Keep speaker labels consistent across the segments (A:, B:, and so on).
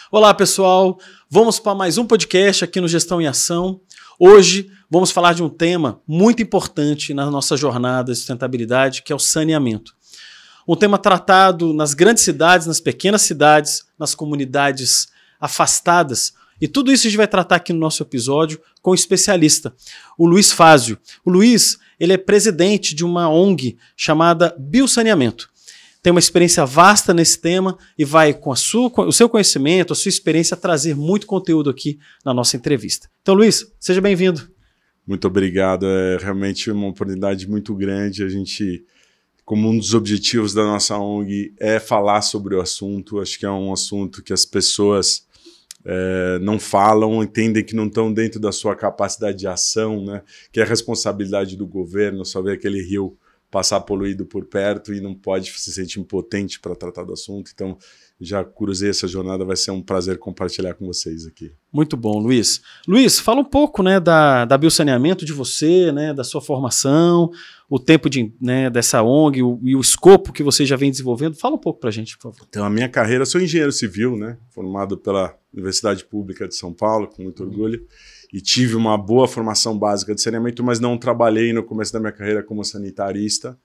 A: Olá, pessoal. Vamos para mais um podcast aqui no Gestão em Ação. Hoje vamos falar de um tema muito importante na nossa jornada de sustentabilidade, que é o saneamento. Um tema tratado nas grandes cidades, nas pequenas cidades, nas comunidades afastadas. E tudo isso a gente vai tratar aqui no nosso episódio com um especialista, o Luiz Fázio. O Luiz, ele é presidente de uma ONG chamada Biosaneamento. Tem uma experiência vasta nesse tema e vai, com o seu conhecimento, a sua experiência, trazer muito conteúdo aqui na nossa entrevista. Então, Luiz, seja bem-vindo.
B: Muito obrigado. É realmente uma oportunidade muito grande. A gente, como um dos objetivos da nossa ONG, é falar sobre o assunto. Acho que é um assunto que as pessoas não falam, entendem que não estão dentro da sua capacidade de ação, né? Que é a responsabilidade do governo, só ver aquele rio passar poluído por perto e não pode se sentir impotente para tratar do assunto. Então, já cruzei essa jornada, vai ser um prazer compartilhar com vocês aqui.
A: Muito bom, Luiz. Luiz, fala um pouco, né, da Biosaneamento, de você, né, da sua formação, o tempo dessa ONG e o escopo que você já vem desenvolvendo. Fala um pouco para a gente, por favor.
B: Então, a minha carreira, eu sou engenheiro civil, né, formado pela Universidade Pública de São Paulo, com muito orgulho, e tive uma boa formação básica de saneamento, mas não trabalhei no começo da minha carreira como sanitarista.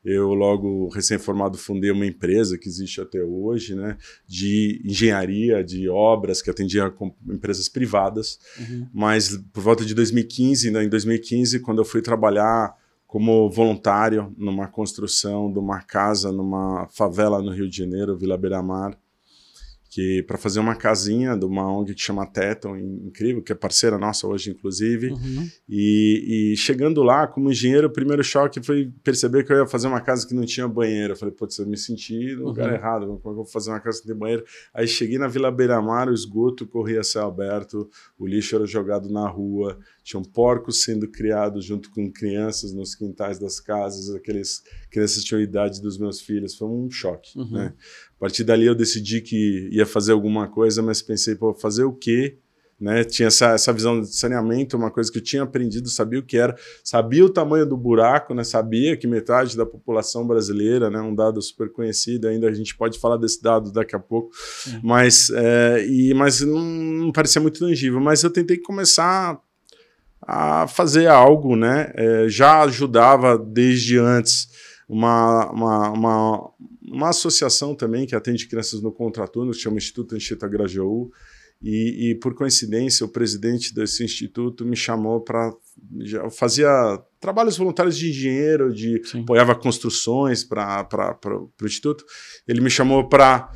B: Eu, logo recém-formado, fundei uma empresa que existe até hoje, né, de engenharia, de obras, que atendia com empresas privadas. Mas por volta de 2015, em 2015, quando eu fui trabalhar como voluntário numa construção de uma casa numa favela no Rio de Janeiro, Vila Beira-Mar, que para fazer uma casinha de uma ONG que chama Teton, incrível, que é parceira nossa hoje, inclusive. E chegando lá, como engenheiro, o primeiro choque foi perceber que eu ia fazer uma casa que não tinha banheiro. Eu falei, putz, eu me senti no lugar errado, como é que eu vou fazer uma casa que não tem banheiro? Aí cheguei na Vila Beira-Mar, o esgoto corria a céu aberto, o lixo era jogado na rua, tinham porcos sendo criados junto com crianças nos quintais das casas, aqueles crianças tinham a idade dos meus filhos. Foi um choque, né? A partir dali eu decidi que ia fazer alguma coisa, mas pensei, pô, fazer o quê? Né? Tinha essa visão de saneamento, uma coisa que eu tinha aprendido, sabia o que era, sabia o tamanho do buraco, né? Sabia que metade da população brasileira, né? Um dado super conhecido, ainda a gente pode falar desse dado daqui a pouco, mas não parecia muito tangível. Mas eu tentei começar a fazer algo, né? Já ajudava desde antes uma associação também que atende crianças no contraturno, que chama Instituto Anchieta Grajaú, e por coincidência o presidente desse instituto me chamou para... fazia trabalhos voluntários de engenheiro, apoiava construções para o instituto. Ele me chamou para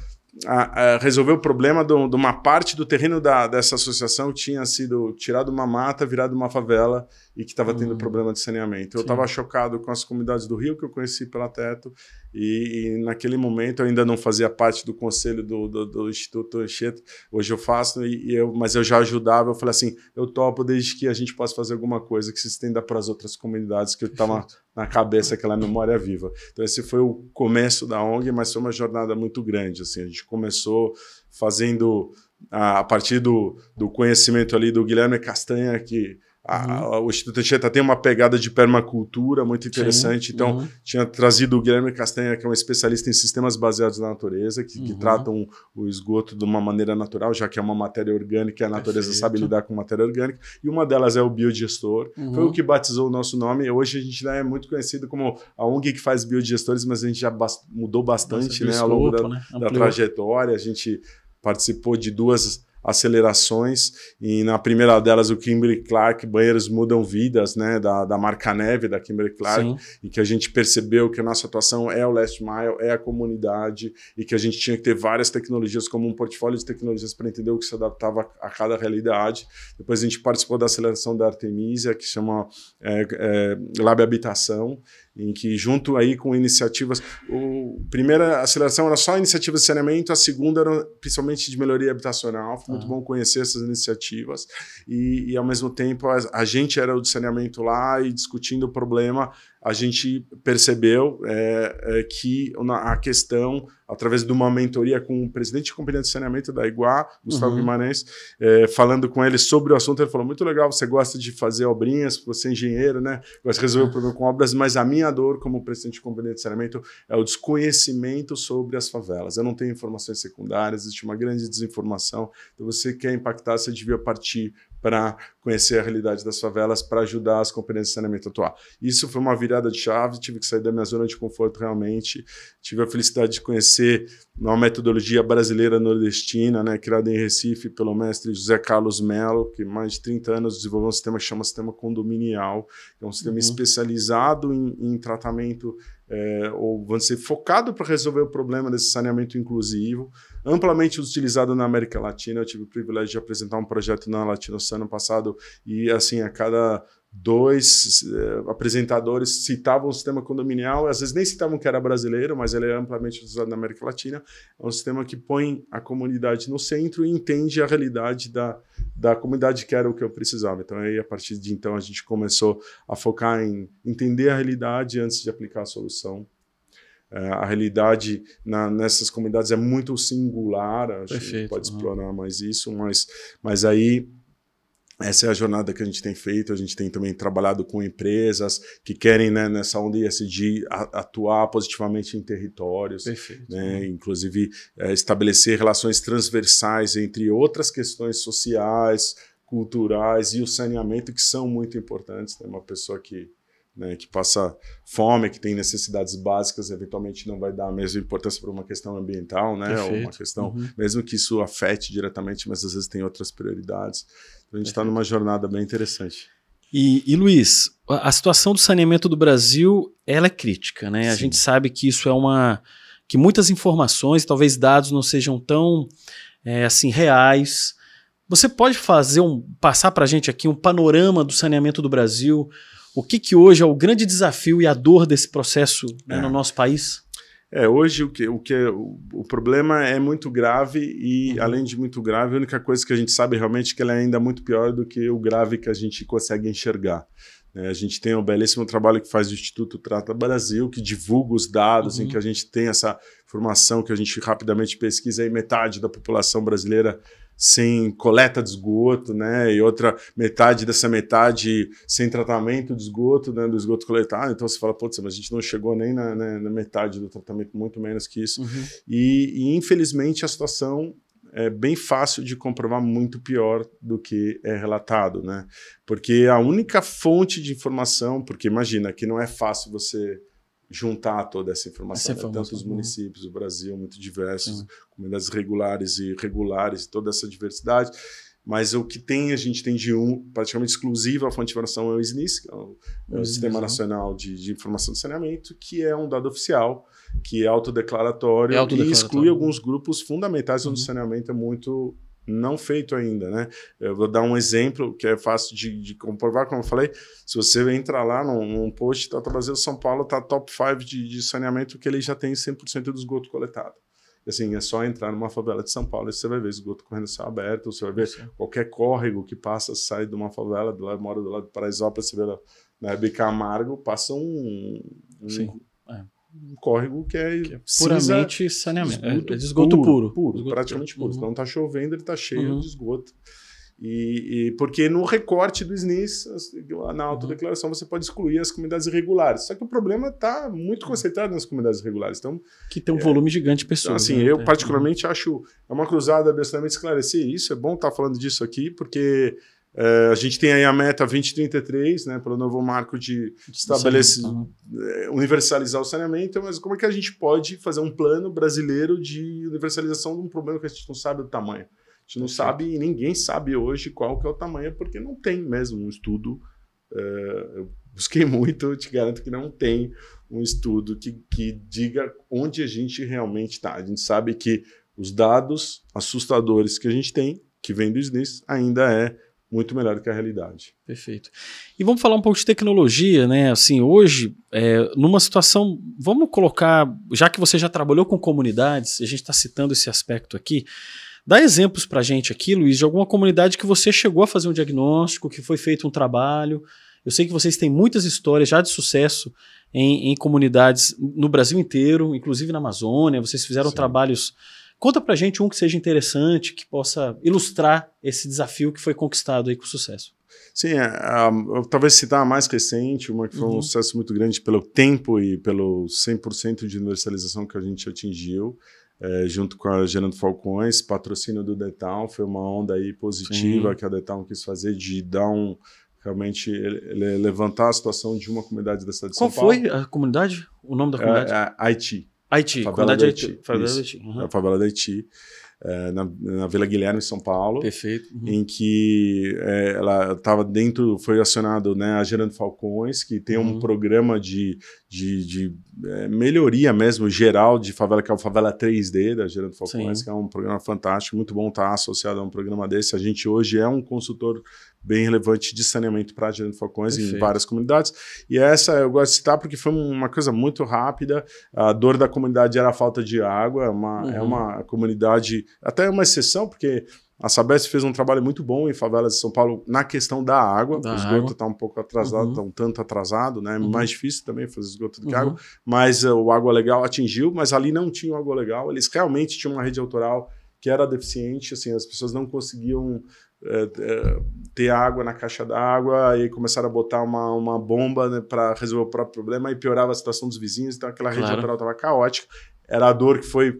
B: resolver o problema de uma parte do terreno dessa associação que tinha sido tirado uma mata, virado uma favela e que estava tendo problema de saneamento. Eu estava chocado com as comunidades do Rio que eu conheci pela Teto e naquele momento eu ainda não fazia parte do conselho do Instituto Anchieta. Hoje eu faço, mas eu já ajudava. Eu falei assim, eu topo desde que a gente possa fazer alguma coisa que se estenda para as outras comunidades que eu estava na cabeça, aquela memória viva. Então esse foi o começo da ONG, mas foi uma jornada muito grande. Assim, a gente começou fazendo, a partir do conhecimento ali do Guilherme Castanha, que o Instituto Anchieta tem uma pegada de permacultura muito interessante. Então, tinha trazido o Guilherme Castanha, que é um especialista em sistemas baseados na natureza, que tratam o esgoto de uma maneira natural, já que é uma matéria orgânica e a natureza sabe lidar com matéria orgânica. E uma delas é o biodigestor. Foi o que batizou o nosso nome. Hoje a gente é muito conhecido como a ONG que faz biodigestores, mas a gente já mudou bastante, né, ao longo da trajetória. A gente participou de 2 acelerações, e na primeira delas o Kimberly-Clark, Banheiros Mudam Vidas, né, da marca Neve, da Kimberly-Clark, e que a gente percebeu que a nossa atuação é o last mile, é a comunidade, e que a gente tinha que ter várias tecnologias, como um portfólio de tecnologias para entender o que se adaptava a cada realidade. Depois a gente participou da aceleração da Artemisia, que chama Lab Habitação, em que junto aí com iniciativas, a primeira aceleração era só iniciativas de saneamento, a segunda era principalmente de melhoria habitacional. Foi muito bom conhecer essas iniciativas e ao mesmo tempo a gente era o de saneamento lá e discutindo o problema, a gente percebeu que a questão através de uma mentoria com o presidente de companhia de saneamento da Iguá, Gustavo Guimarães, falando com ele sobre o assunto. Ele falou, muito legal, você gosta de fazer obrinhas, você é engenheiro, né? Gosta de resolver o problema com obras, mas a minha dor como presidente de companhia de saneamento é o desconhecimento sobre as favelas. Eu não tenho informações secundárias, existe uma grande desinformação. Então, você quer impactar, você devia partir para conhecer a realidade das favelas, para ajudar as companhias de saneamento a atuar. Isso foi uma virada de chave, tive que sair da minha zona de conforto realmente, tive a felicidade de conhecer uma metodologia brasileira nordestina, né, criada em Recife pelo mestre José Carlos Mello, que mais de 30 anos desenvolveu um sistema que chama sistema condominial, que é um sistema especializado em tratamento, ou vamos dizer, focado para resolver o problema desse saneamento inclusivo, amplamente utilizado na América Latina. Eu tive o privilégio de apresentar um projeto na Latinoça ano passado e, assim, a cada 2 apresentadores citavam o sistema condominial, às vezes nem citavam que era brasileiro, mas ele é amplamente utilizado na América Latina. É um sistema que põe a comunidade no centro e entende a realidade da comunidade, que era o que eu precisava. Então, aí, a partir de então, a gente começou a focar em entender a realidade antes de aplicar a solução. A realidade nessas comunidades é muito singular, acho que a gente pode explorar mais isso, mas aí essa é a jornada que a gente tem feito. A gente tem também trabalhado com empresas que querem, né, nessa onda ESG, atuar positivamente em territórios, né, inclusive estabelecer relações transversais entre outras questões sociais, culturais e o saneamento, que são muito importantes. Tem uma pessoa que passa fome, que tem necessidades básicas, eventualmente não vai dar a mesma importância para uma questão ambiental, né? Ou uma questão, mesmo que isso afete diretamente, mas às vezes tem outras prioridades. Então a gente está numa jornada bem interessante.
A: E Luiz, a situação do saneamento do Brasil, ela é crítica, né? Sim. A gente sabe que isso que muitas informações, talvez dados não sejam tão assim, reais. Você pode passar para a gente aqui um panorama do saneamento do Brasil? O que hoje é o grande desafio e a dor desse processo, né, no nosso país?
B: Hoje o problema é muito grave e, além de muito grave, a única coisa que a gente sabe realmente é que ele é ainda muito pior do que o grave que a gente consegue enxergar. A gente tem um belíssimo trabalho que faz o Instituto Trata Brasil, que divulga os dados, em que a gente tem essa informação que a gente rapidamente pesquisa, aí metade da população brasileira sem coleta de esgoto, né? E outra metade dessa metade sem tratamento de esgoto, né? Do esgoto coletado. Então você fala, putz, mas a gente não chegou nem na metade do tratamento, muito menos que isso. E infelizmente a situação é bem fácil de comprovar, muito pior do que é relatado, né? Porque a única fonte de informação, porque imagina que não é fácil você juntar toda essa informação, né? Tantos municípios do Brasil, muito diversos, comunidades regulares e irregulares, toda essa diversidade, mas o que a gente tem de praticamente exclusivo, a fonte de informação é o SNIS, que é o Sistema Nacional de Informação do Saneamento, que é um dado oficial, que é autodeclaratório e exclui alguns grupos fundamentais onde o saneamento é muito não feito ainda, né? Eu vou dar um exemplo que é fácil de comprovar, como eu falei. Se você entrar lá num post, Trata Brasil São Paulo está top 5 de saneamento, que ele já tem 100% do esgoto coletado. Assim, é só entrar numa favela de São Paulo e você vai ver esgoto correndo a céu aberto, você vai ver qualquer córrego que passa, sai de uma favela, mora do lado de Paraisópolis, você vê lá na Camargo, passa um córrego que é
A: puramente saneamento, esgoto puro.
B: Praticamente puro. Então está chovendo, ele está cheio de esgoto. E porque no recorte do SNIS, na autodeclaração, você pode excluir as comunidades irregulares. Só que o problema está muito concentrado nas comunidades irregulares. Então,
A: que tem um volume gigante de pessoas.
B: Então, assim, eu particularmente acho uma cruzada absolutamente esclarecer isso. É bom estar falando disso aqui, porque a gente tem aí a meta 2033, né, pelo novo marco de estabelecer, universalizar o saneamento, mas como é que a gente pode fazer um plano brasileiro de universalização de um problema que a gente não sabe o tamanho? A gente não sabe, e ninguém sabe hoje qual que é o tamanho, porque não tem mesmo um estudo. Eu busquei muito, eu te garanto que não tem um estudo que diga onde a gente realmente está. A gente sabe que os dados assustadores que a gente tem, que vem do SNIS, ainda é muito melhor que a realidade.
A: Perfeito. E vamos falar um pouco de tecnologia, né? Assim, hoje, numa situação, vamos colocar, já que você já trabalhou com comunidades, a gente está citando esse aspecto aqui, dá exemplos para a gente aqui, Luiz, de alguma comunidade que você chegou a fazer um diagnóstico, que foi feito um trabalho. Eu sei que vocês têm muitas histórias já de sucesso em comunidades no Brasil inteiro, inclusive na Amazônia. Vocês fizeram trabalhos. Conta pra gente um que seja interessante, que possa ilustrar esse desafio que foi conquistado aí com sucesso.
B: Sim, talvez citar a mais recente, uma que foi um sucesso muito grande pelo tempo e pelo 100% de universalização que a gente atingiu, junto com a Gerando Falcões, patrocínio do Detal, foi uma onda aí positiva que a Detal quis fazer de dar realmente levantar a situação de uma comunidade da cidade de São Paulo.
A: Qual foi a comunidade? O nome da comunidade?
B: Haiti.
A: Haiti,
B: Favela da Haiti.
A: Favela da Haiti.
B: A Favela da Haiti, na Vila Guilherme, em São Paulo.
A: Perfeito.
B: Em que ela estava dentro, foi acionado, né, a Gerando Falcões, que tem um programa de melhoria mesmo, geral, de favela, que é o Favela 3D da Gerando Falcões, que é um programa fantástico, muito bom estar associado a um programa desse. A gente hoje é um consultor bem relevante de saneamento para a Gerando Falcões em várias comunidades. E essa eu gosto de citar porque foi uma coisa muito rápida. A dor da comunidade era a falta de água. É uma comunidade, até uma exceção, porque a Sabesp fez um trabalho muito bom em favelas de São Paulo na questão da água. O esgoto está um pouco atrasado, está um tanto atrasado, né? Mais difícil também fazer esgoto do que água. Mas o Água Legal atingiu, mas ali não tinha o Água Legal. Eles realmente tinham uma rede autoral que era deficiente, assim, as pessoas não conseguiam ter água na caixa d'água, aí começaram a botar uma bomba, né, para resolver o próprio problema, e piorava a situação dos vizinhos, então aquela rede autoral estava caótica. Era a dor que foi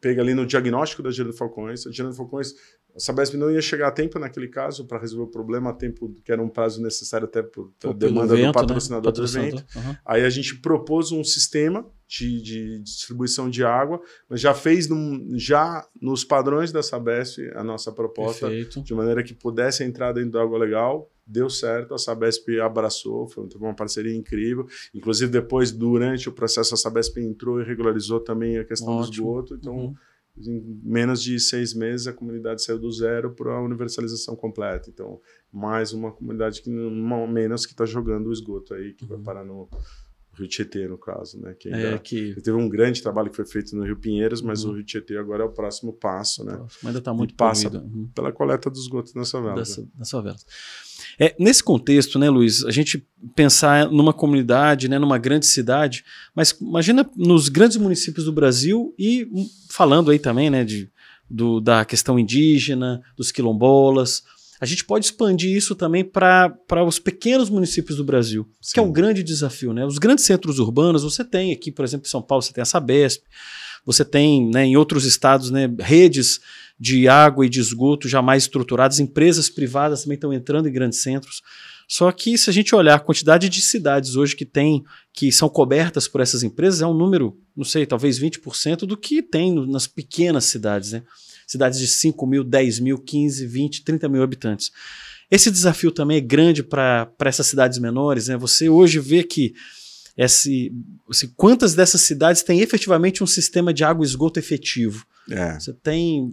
B: pega ali no diagnóstico da Gerando Falcões. A Gerando Falcões, a Sabesp não ia chegar a tempo naquele caso para resolver o problema, a tempo que era um prazo necessário até por demanda do patrocinador do evento. Aí a gente propôs um sistema de distribuição de água, mas já fez já nos padrões da Sabesp a nossa proposta, de maneira que pudesse entrar dentro da Água Legal. Deu certo, a Sabesp abraçou, foi uma parceria incrível. Inclusive, depois, durante o processo, a Sabesp entrou e regularizou também a questão do esgoto. Então, em menos de 6 meses, a comunidade saiu do zero para a universalização completa. Então, mais uma comunidade menos que está jogando o esgoto aí, que vai parar no Rio Tietê, no caso, né? Teve um grande trabalho que foi feito no Rio Pinheiros, mas o Rio Tietê agora é o próximo passo, né?
A: Mas ainda está muito
B: passa pela coleta dos esgotos nas favelas.
A: Das favelas. Nesse contexto, né, Luiz, a gente pensar numa comunidade, né, numa grande cidade, mas imagina nos grandes municípios do Brasil e falando aí também, né, da questão indígena, dos quilombolas. A gente pode expandir isso também para os pequenos municípios do Brasil, que é um grande desafio, né? Os grandes centros urbanos, você tem aqui, por exemplo, em São Paulo, você tem a Sabesp, você tem, né, em outros estados, né, redes de água e de esgoto já mais estruturadas, empresas privadas também estão entrando em grandes centros. Só que se a gente olhar a quantidade de cidades hoje que são cobertas por essas empresas, é um número, não sei, talvez 20% do que tem nas pequenas cidades, né? Cidades de 5 mil, 10 mil, 15, 20, 30 mil habitantes. Esse desafio também é grande para essas cidades menores, né? Você hoje vê que quantas dessas cidades têm efetivamente um sistema de água e esgoto efetivo? Você tem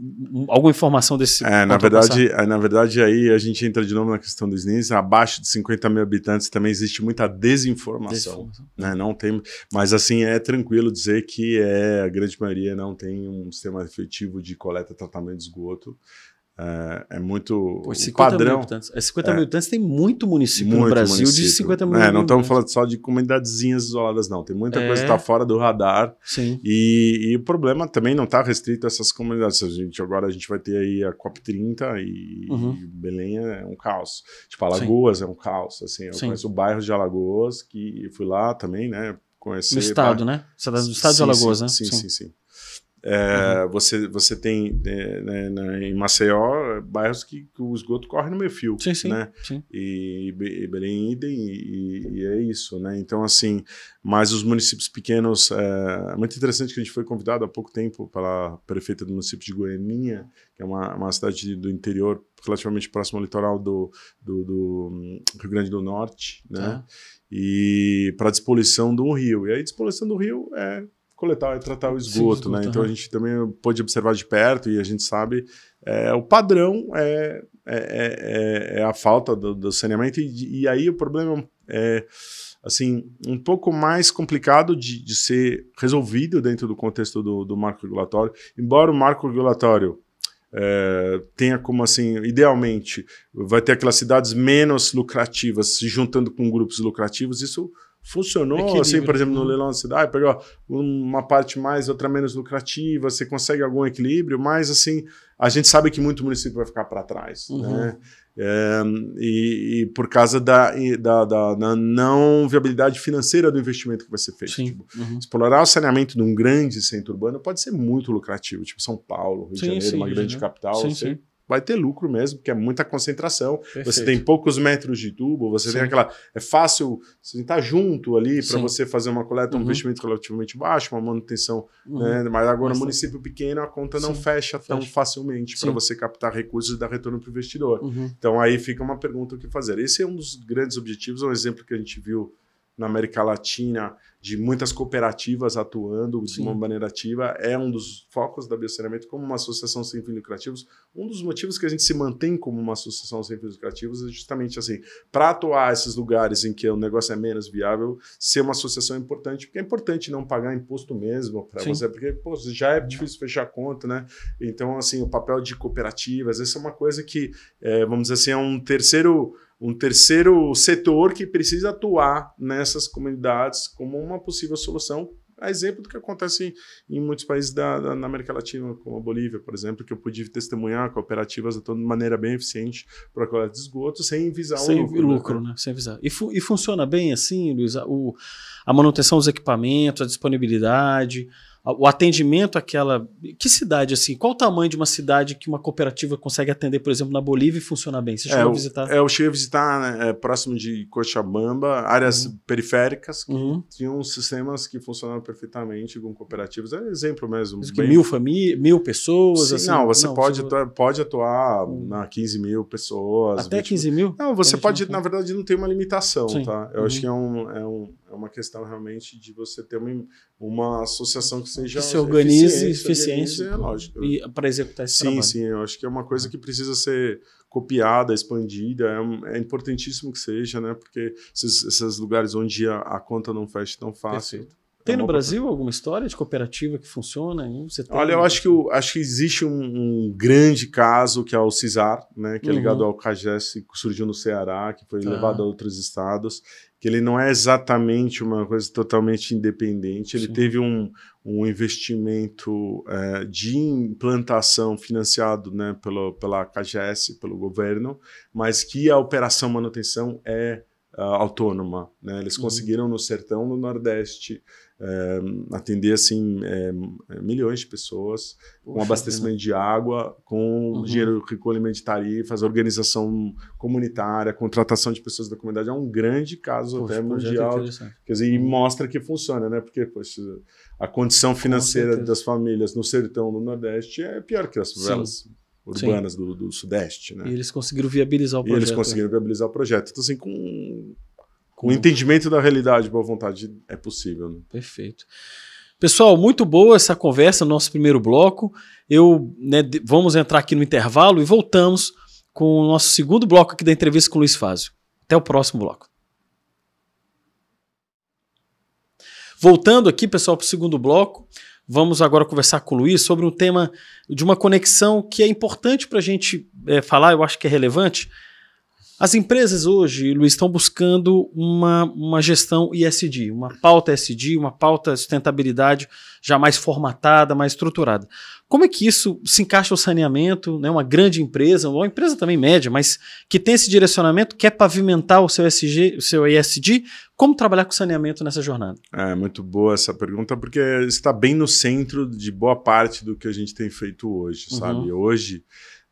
A: alguma informação desse?
B: Na verdade, aí a gente entra de novo na questão dos níveis. Abaixo de 50 mil habitantes também existe muita desinformação. Né? Não tem, mas assim, é tranquilo dizer que a grande maioria não tem um sistema efetivo de coleta e tratamento de esgoto. É muito padrão.
A: 50 mil habitantes tem muito município no Brasil de 50 mil.
B: Não estamos falando só de comunidadezinhas isoladas, não. Tem muita coisa que está fora do radar.
A: Sim.
B: E o problema também não está restrito a essas comunidades. Agora a gente vai ter aí a COP30 e Belém é um caos. Tipo, Alagoas é um caos. Assim, eu conheço o bairro de Alagoas, que fui lá também, né? Conhecer.
A: No estado, né? Você está no estado de Alagoas, né?
B: Sim. Você tem em Maceió bairros que o esgoto corre no meio fio, né? E Belém idem, e é isso, né? Então, assim, mas os municípios pequenos, é muito interessante que a gente foi convidado há pouco tempo pela prefeita do município de Goianinha, que é uma cidade do interior relativamente próximo ao litoral do Rio Grande do Norte, né? E para despoluição do rio. E aí, despoluição do rio é coletar e tratar o esgoto, né? Então a gente também pôde observar de perto e a gente sabe o padrão é a falta do saneamento e aí o problema é assim um pouco mais complicado de ser resolvido dentro do contexto do marco regulatório, embora o marco regulatório tenha como assim, idealmente vai ter aquelas cidades menos lucrativas se juntando com grupos lucrativos, isso funcionou, assim, por exemplo, no leilão da cidade, pegou uma parte mais, outra menos lucrativa, você consegue algum equilíbrio, mas assim, a gente sabe que muito município vai ficar para trás, né? E por causa da não viabilidade financeira do investimento que vai ser feito. Tipo, explorar o saneamento de um grande centro urbano pode ser muito lucrativo, tipo São Paulo, Rio de Janeiro, uma grande capital, você vai ter lucro mesmo, porque é muita concentração. Perfeito. Você tem poucos metros de tubo, você tem aquela... É fácil, você está junto ali para você fazer uma coleta, um investimento relativamente baixo, uma manutenção, né? Mas agora, no município pequeno, a conta não fecha tão facilmente para você captar recursos e dar retorno para o investidor. Então, aí fica uma pergunta o que fazer. Esse é um dos grandes objetivos, um exemplo que a gente viu na América Latina, de muitas cooperativas atuando de uma maneira ativa, é um dos focos da Biosaneamento como uma associação sem fins lucrativos. Um dos motivos que a gente se mantém como uma associação sem fins lucrativos é justamente assim, para atuar esses lugares em que o negócio é menos viável, ser uma associação importante, porque é importante não pagar imposto mesmo para você, porque pô, já é difícil fechar a conta, né? Então, assim, o papel de cooperativas, essa é uma coisa que, vamos dizer assim, é um terceiro setor que precisa atuar nessas comunidades como uma possível solução, a exemplo do que acontece em muitos países da América Latina, como a Bolívia, por exemplo, que eu pude testemunhar cooperativas atuando de maneira bem eficiente para a coleta de esgoto, sem visar o lucro. Né?
A: Sem visar. E funciona bem assim, Luiz? A manutenção dos equipamentos, a disponibilidade, o atendimento àquela... Que cidade, assim? Qual o tamanho de uma cidade que uma cooperativa consegue atender, por exemplo, na Bolívia e funciona bem? Você chegou a visitar?
B: Eu cheguei a visitar próximo de Cochabamba, áreas periféricas que tinham sistemas que funcionavam perfeitamente com cooperativas. É um exemplo mesmo.
A: Bem... 1.000 pessoas?
B: Sim,
A: assim?
B: Não, você pode atuar na 15 mil pessoas.
A: Até 15 mil?
B: Não, você pode, na verdade, não tem uma limitação, tá? Eu acho que é uma questão realmente de você ter uma associação que seja...
A: Que se organize eficiente,
B: é lógico.
A: Para executar esse trabalho.
B: Sim, eu acho que é uma coisa que precisa ser copiada, expandida, é importantíssimo que seja, né? Porque esses lugares onde a conta não fecha tão fácil...
A: Perfeito. Tem no Brasil alguma história de cooperativa que funciona?
B: Olha, eu acho que existe um grande caso que é o CISAR, né, que é ligado ao CAGES, que surgiu no Ceará, que foi levado a outros estados, que ele não é exatamente uma coisa totalmente independente, ele teve um investimento de implantação financiado, né, pela CAGES, pelo governo, mas que a operação manutenção é autônoma, né? Eles conseguiram no sertão do Nordeste atender assim milhões de pessoas com abastecimento de água, com dinheiro recolhimento de tarifas, organização comunitária, contratação de pessoas da comunidade. É um grande caso até mundial, quer dizer, e mostra que funciona, né? Porque a condição financeira das famílias no sertão do Nordeste é pior que as favelas urbanas do Sudeste, né?
A: E eles conseguiram viabilizar o projeto.
B: Então, assim, com o entendimento da realidade, boa vontade, é possível. Né?
A: Perfeito. Pessoal, muito boa essa conversa, nosso primeiro bloco. Vamos entrar aqui no intervalo e voltamos com o nosso segundo bloco aqui da entrevista com o Luiz Fázio. Até o próximo bloco. Voltando aqui, pessoal, para o segundo bloco, vamos agora conversar com o Luiz sobre um tema de uma conexão que é importante para a gente falar, eu acho que é relevante. As empresas hoje, Luiz, estão buscando uma gestão ESG, uma pauta ESG, uma pauta sustentabilidade já mais formatada, mais estruturada. Como é que isso se encaixa ao saneamento, né? Uma grande empresa, uma empresa também média, mas que tem esse direcionamento, quer pavimentar o seu ESG, como trabalhar com saneamento nessa jornada?
B: É muito boa essa pergunta, porque está bem no centro de boa parte do que a gente tem feito hoje, sabe? Hoje,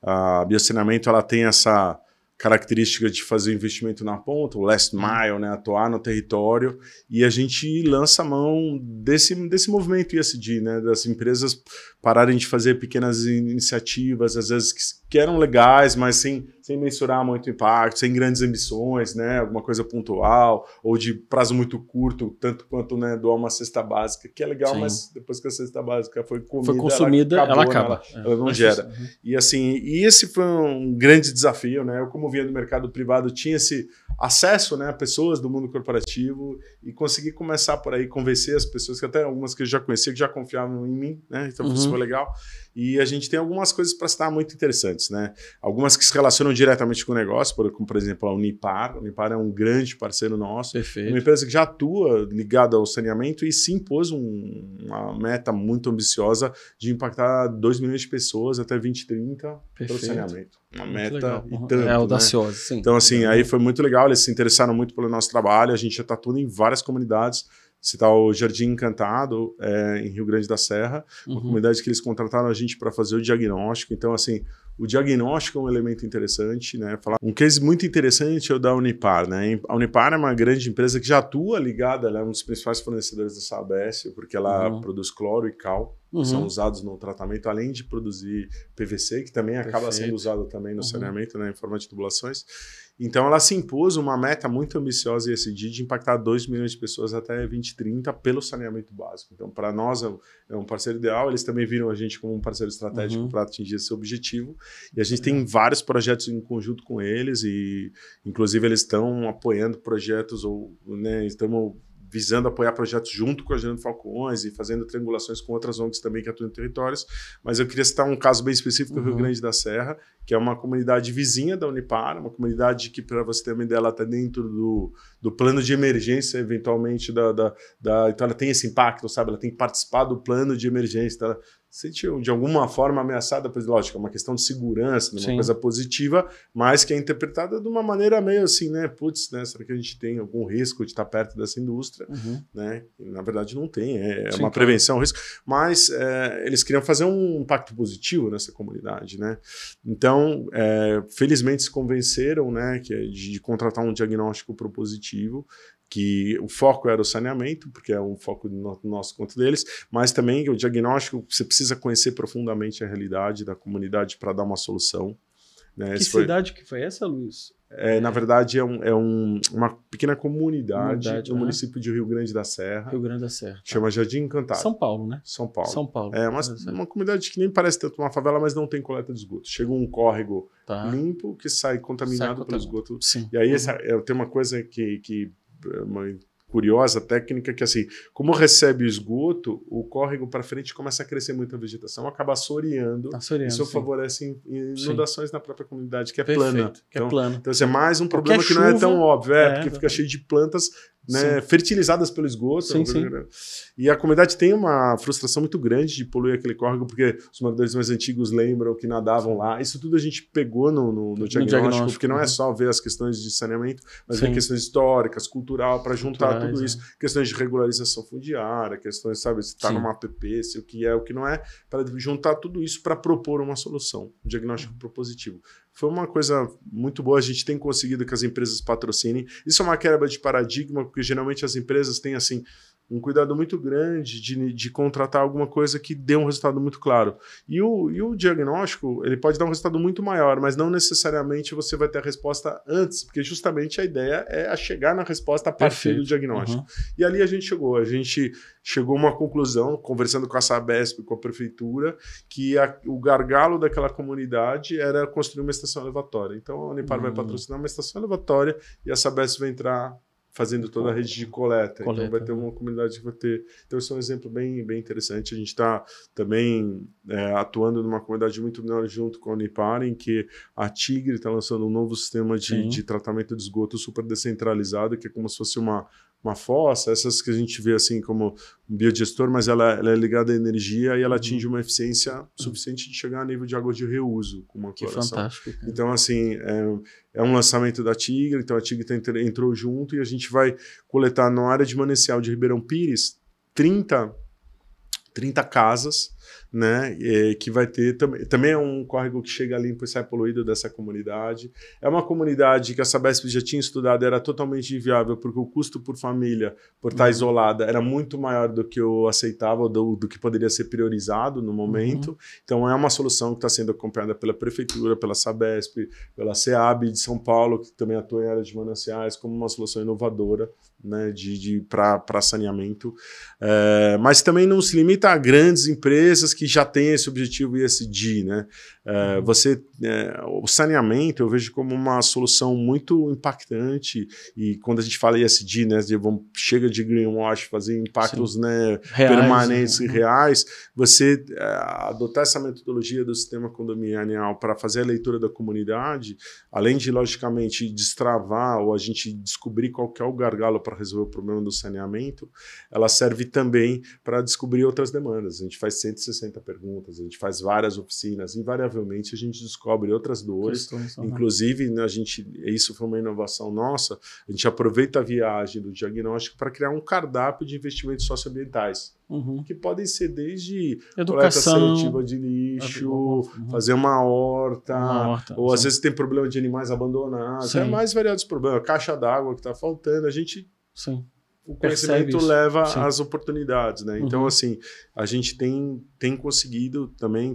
B: a Biosaneamento, ela tem essa característica de fazer investimento na ponta, o last mile, né, atuar no território, e a gente lança a mão desse movimento ESG, né, das empresas pararem de fazer pequenas iniciativas, às vezes que eram legais, mas sem mensurar muito impacto, sem grandes ambições, né, alguma coisa pontual, ou de prazo muito curto, tanto quanto, né, doar uma cesta básica, que é legal, mas depois que a cesta básica foi consumida, ela acaba. Ela não gera. E assim, esse foi um grande desafio, né, eu como vinha do mercado privado, tinha esse acesso, né, a pessoas do mundo corporativo e conseguir começar por aí, convencer as pessoas, que até algumas que eu já conhecia, que já confiavam em mim, né, então foi legal. E a gente tem algumas coisas para citar muito interessantes, né? Algumas que se relacionam diretamente com o negócio, como por exemplo a Unipar. A Unipar é um grande parceiro nosso.
A: Perfeito.
B: Uma empresa que já atua ligada ao saneamento e se impôs uma meta muito ambiciosa de impactar 2 milhões de pessoas até 2030 pelo saneamento. Uma muito meta legal. E tanto,
A: é audaciosa,
B: né?
A: Sim.
B: Então, assim, aí foi muito legal. Eles se interessaram muito pelo nosso trabalho. A gente já está atuando em várias comunidades. Citar o Jardim Encantado, em Rio Grande da Serra, uma comunidade que eles contrataram a gente para fazer o diagnóstico. Então, assim, o diagnóstico é um elemento interessante, né? Um case muito interessante é o da Unipar, né? A Unipar é uma grande empresa que já atua ligada, ela é um dos principais fornecedores da Sabesp, porque ela produz cloro e cal, que são usados no tratamento, além de produzir PVC, que também acaba sendo usado também no saneamento, né, em forma de tubulações. Então, ela se impôs uma meta muito ambiciosa e ESG de impactar 2 milhões de pessoas até 2030 pelo saneamento básico. Então, para nós é um parceiro ideal. Eles também viram a gente como um parceiro estratégico para atingir esse objetivo. E a gente tem vários projetos em conjunto com eles e, inclusive, eles estão apoiando projetos ou, né, estamos visando apoiar projetos junto com a Gerando Falcões e fazendo triangulações com outras ONGs também que atuam em territórios. Mas eu queria citar um caso bem específico do Rio Grande da Serra, que é uma comunidade vizinha da Unipar, uma comunidade que, para você ter uma ideia, ela está dentro do plano de emergência, eventualmente, então ela tem esse impacto, sabe? Ela tem que participar do plano de emergência, então ela se sentiu de alguma forma ameaçada, pois lógico, é uma questão de segurança, de uma coisa positiva, mas que é interpretada de uma maneira meio assim, né? Putz, né? Será que a gente tem algum risco de estar perto dessa indústria? Né? E, na verdade não tem, é uma prevenção, risco, mas eles queriam fazer um impacto positivo nessa comunidade, né? Então, felizmente se convenceram, né, de contratar um diagnóstico propositivo, que o foco era o saneamento, porque é um foco do nosso quanto deles, mas também o diagnóstico, você precisa conhecer profundamente a realidade da comunidade para dar uma solução. Né?
A: Que cidade que foi essa, Luiz?
B: Na verdade, é uma pequena comunidade no município de Rio Grande da Serra.
A: Rio Grande da Serra. Tá.
B: Chama Jardim Encantado.
A: São Paulo, né?
B: São Paulo.
A: São Paulo.
B: É uma comunidade que nem parece tanto uma favela, mas não tem coleta de esgoto. Chega um córrego limpo que sai contaminado pelo esgoto.
A: Sim.
B: E aí tem uma coisa que uma curiosa técnica que, assim, como recebe o esgoto, o córrego para frente começa a crescer muito a vegetação, acaba assoreando. Isso favorece inundações na própria comunidade, que é plana. Então, isso é mais um problema que não é tão óbvio, porque fica cheio de plantas, né, fertilizadas pelo esgoto. E a comunidade tem uma frustração muito grande de poluir aquele córrego, porque os moradores mais antigos lembram que nadavam lá. Isso tudo a gente pegou no diagnóstico, porque não é só ver as questões de saneamento, mas ver questões históricas, cultural, para juntar tudo isso. Questões de regularização fundiária, questões, sabe, se está numa APP, se o que é, o que não é, para juntar tudo isso para propor uma solução, um diagnóstico propositivo. Foi uma coisa muito boa, a gente tem conseguido que as empresas patrocinem. Isso é uma quebra de paradigma, porque geralmente as empresas têm, assim, um cuidado muito grande de contratar alguma coisa que dê um resultado muito claro. E o diagnóstico, ele pode dar um resultado muito maior, mas não necessariamente você vai ter a resposta antes, porque justamente a ideia é chegar na resposta a partir do diagnóstico. E ali a gente chegou a uma conclusão, conversando com a Sabesp, com a prefeitura, que o gargalo daquela comunidade era construir uma estação elevatória. Então a Unipar vai patrocinar uma estação elevatória e a Sabesp vai entrar fazendo toda a rede de coleta. Então vai ter uma comunidade que vai ter... Então isso é um exemplo bem, bem interessante. A gente está também atuando numa comunidade muito menor junto com a Unipar, em que a Tigre está lançando um novo sistema de tratamento de esgoto super descentralizado, que é como se fosse uma fossa, essas que a gente vê assim como um biodigestor, mas ela é ligada à energia e ela atinge uma eficiência suficiente de chegar a nível de água de reuso com uma cloração.
A: Fantástico. Cara.
B: Então, assim, é um lançamento da Tigre, então a Tigre entrou junto e a gente vai coletar na área de manancial de Ribeirão Pires 30 casas, né, que vai ter também é um córrego que chega limpo e sai poluído dessa comunidade. É uma comunidade que a Sabesp já tinha estudado, era totalmente inviável, porque o custo por família, por estar isolada, era muito maior do que eu aceitava, do que poderia ser priorizado no momento. Então é uma solução que está sendo acompanhada pela Prefeitura, pela Sabesp, pela SEAB de São Paulo, que também atua em área de mananciais, como uma solução inovadora, né, para saneamento. Mas também não se limita a grandes empresas empresas que já têm esse objetivo ESG, né? O saneamento eu vejo como uma solução muito impactante, e quando a gente fala ESG, né, chega de greenwash, fazer impactos, né, permanentes e reais, você adotar essa metodologia do sistema condominial para fazer a leitura da comunidade, além de, logicamente, destravar ou a gente descobrir qual que é o gargalo para resolver o problema do saneamento, ela serve também para descobrir outras demandas. A gente faz 160 perguntas, a gente faz várias oficinas, invariavelmente a gente descobre outras dores, inclusive isso foi uma inovação nossa, a gente aproveita a viagem do diagnóstico para criar um cardápio de investimentos socioambientais, que podem ser desde
A: educação,
B: coleta seletiva de lixo, fazer uma horta, ou às vezes tem problema de animais abandonados, mais variados problemas, caixa d'água que está faltando, a gente... O conhecimento leva às oportunidades, né? Então, assim, a gente tem conseguido também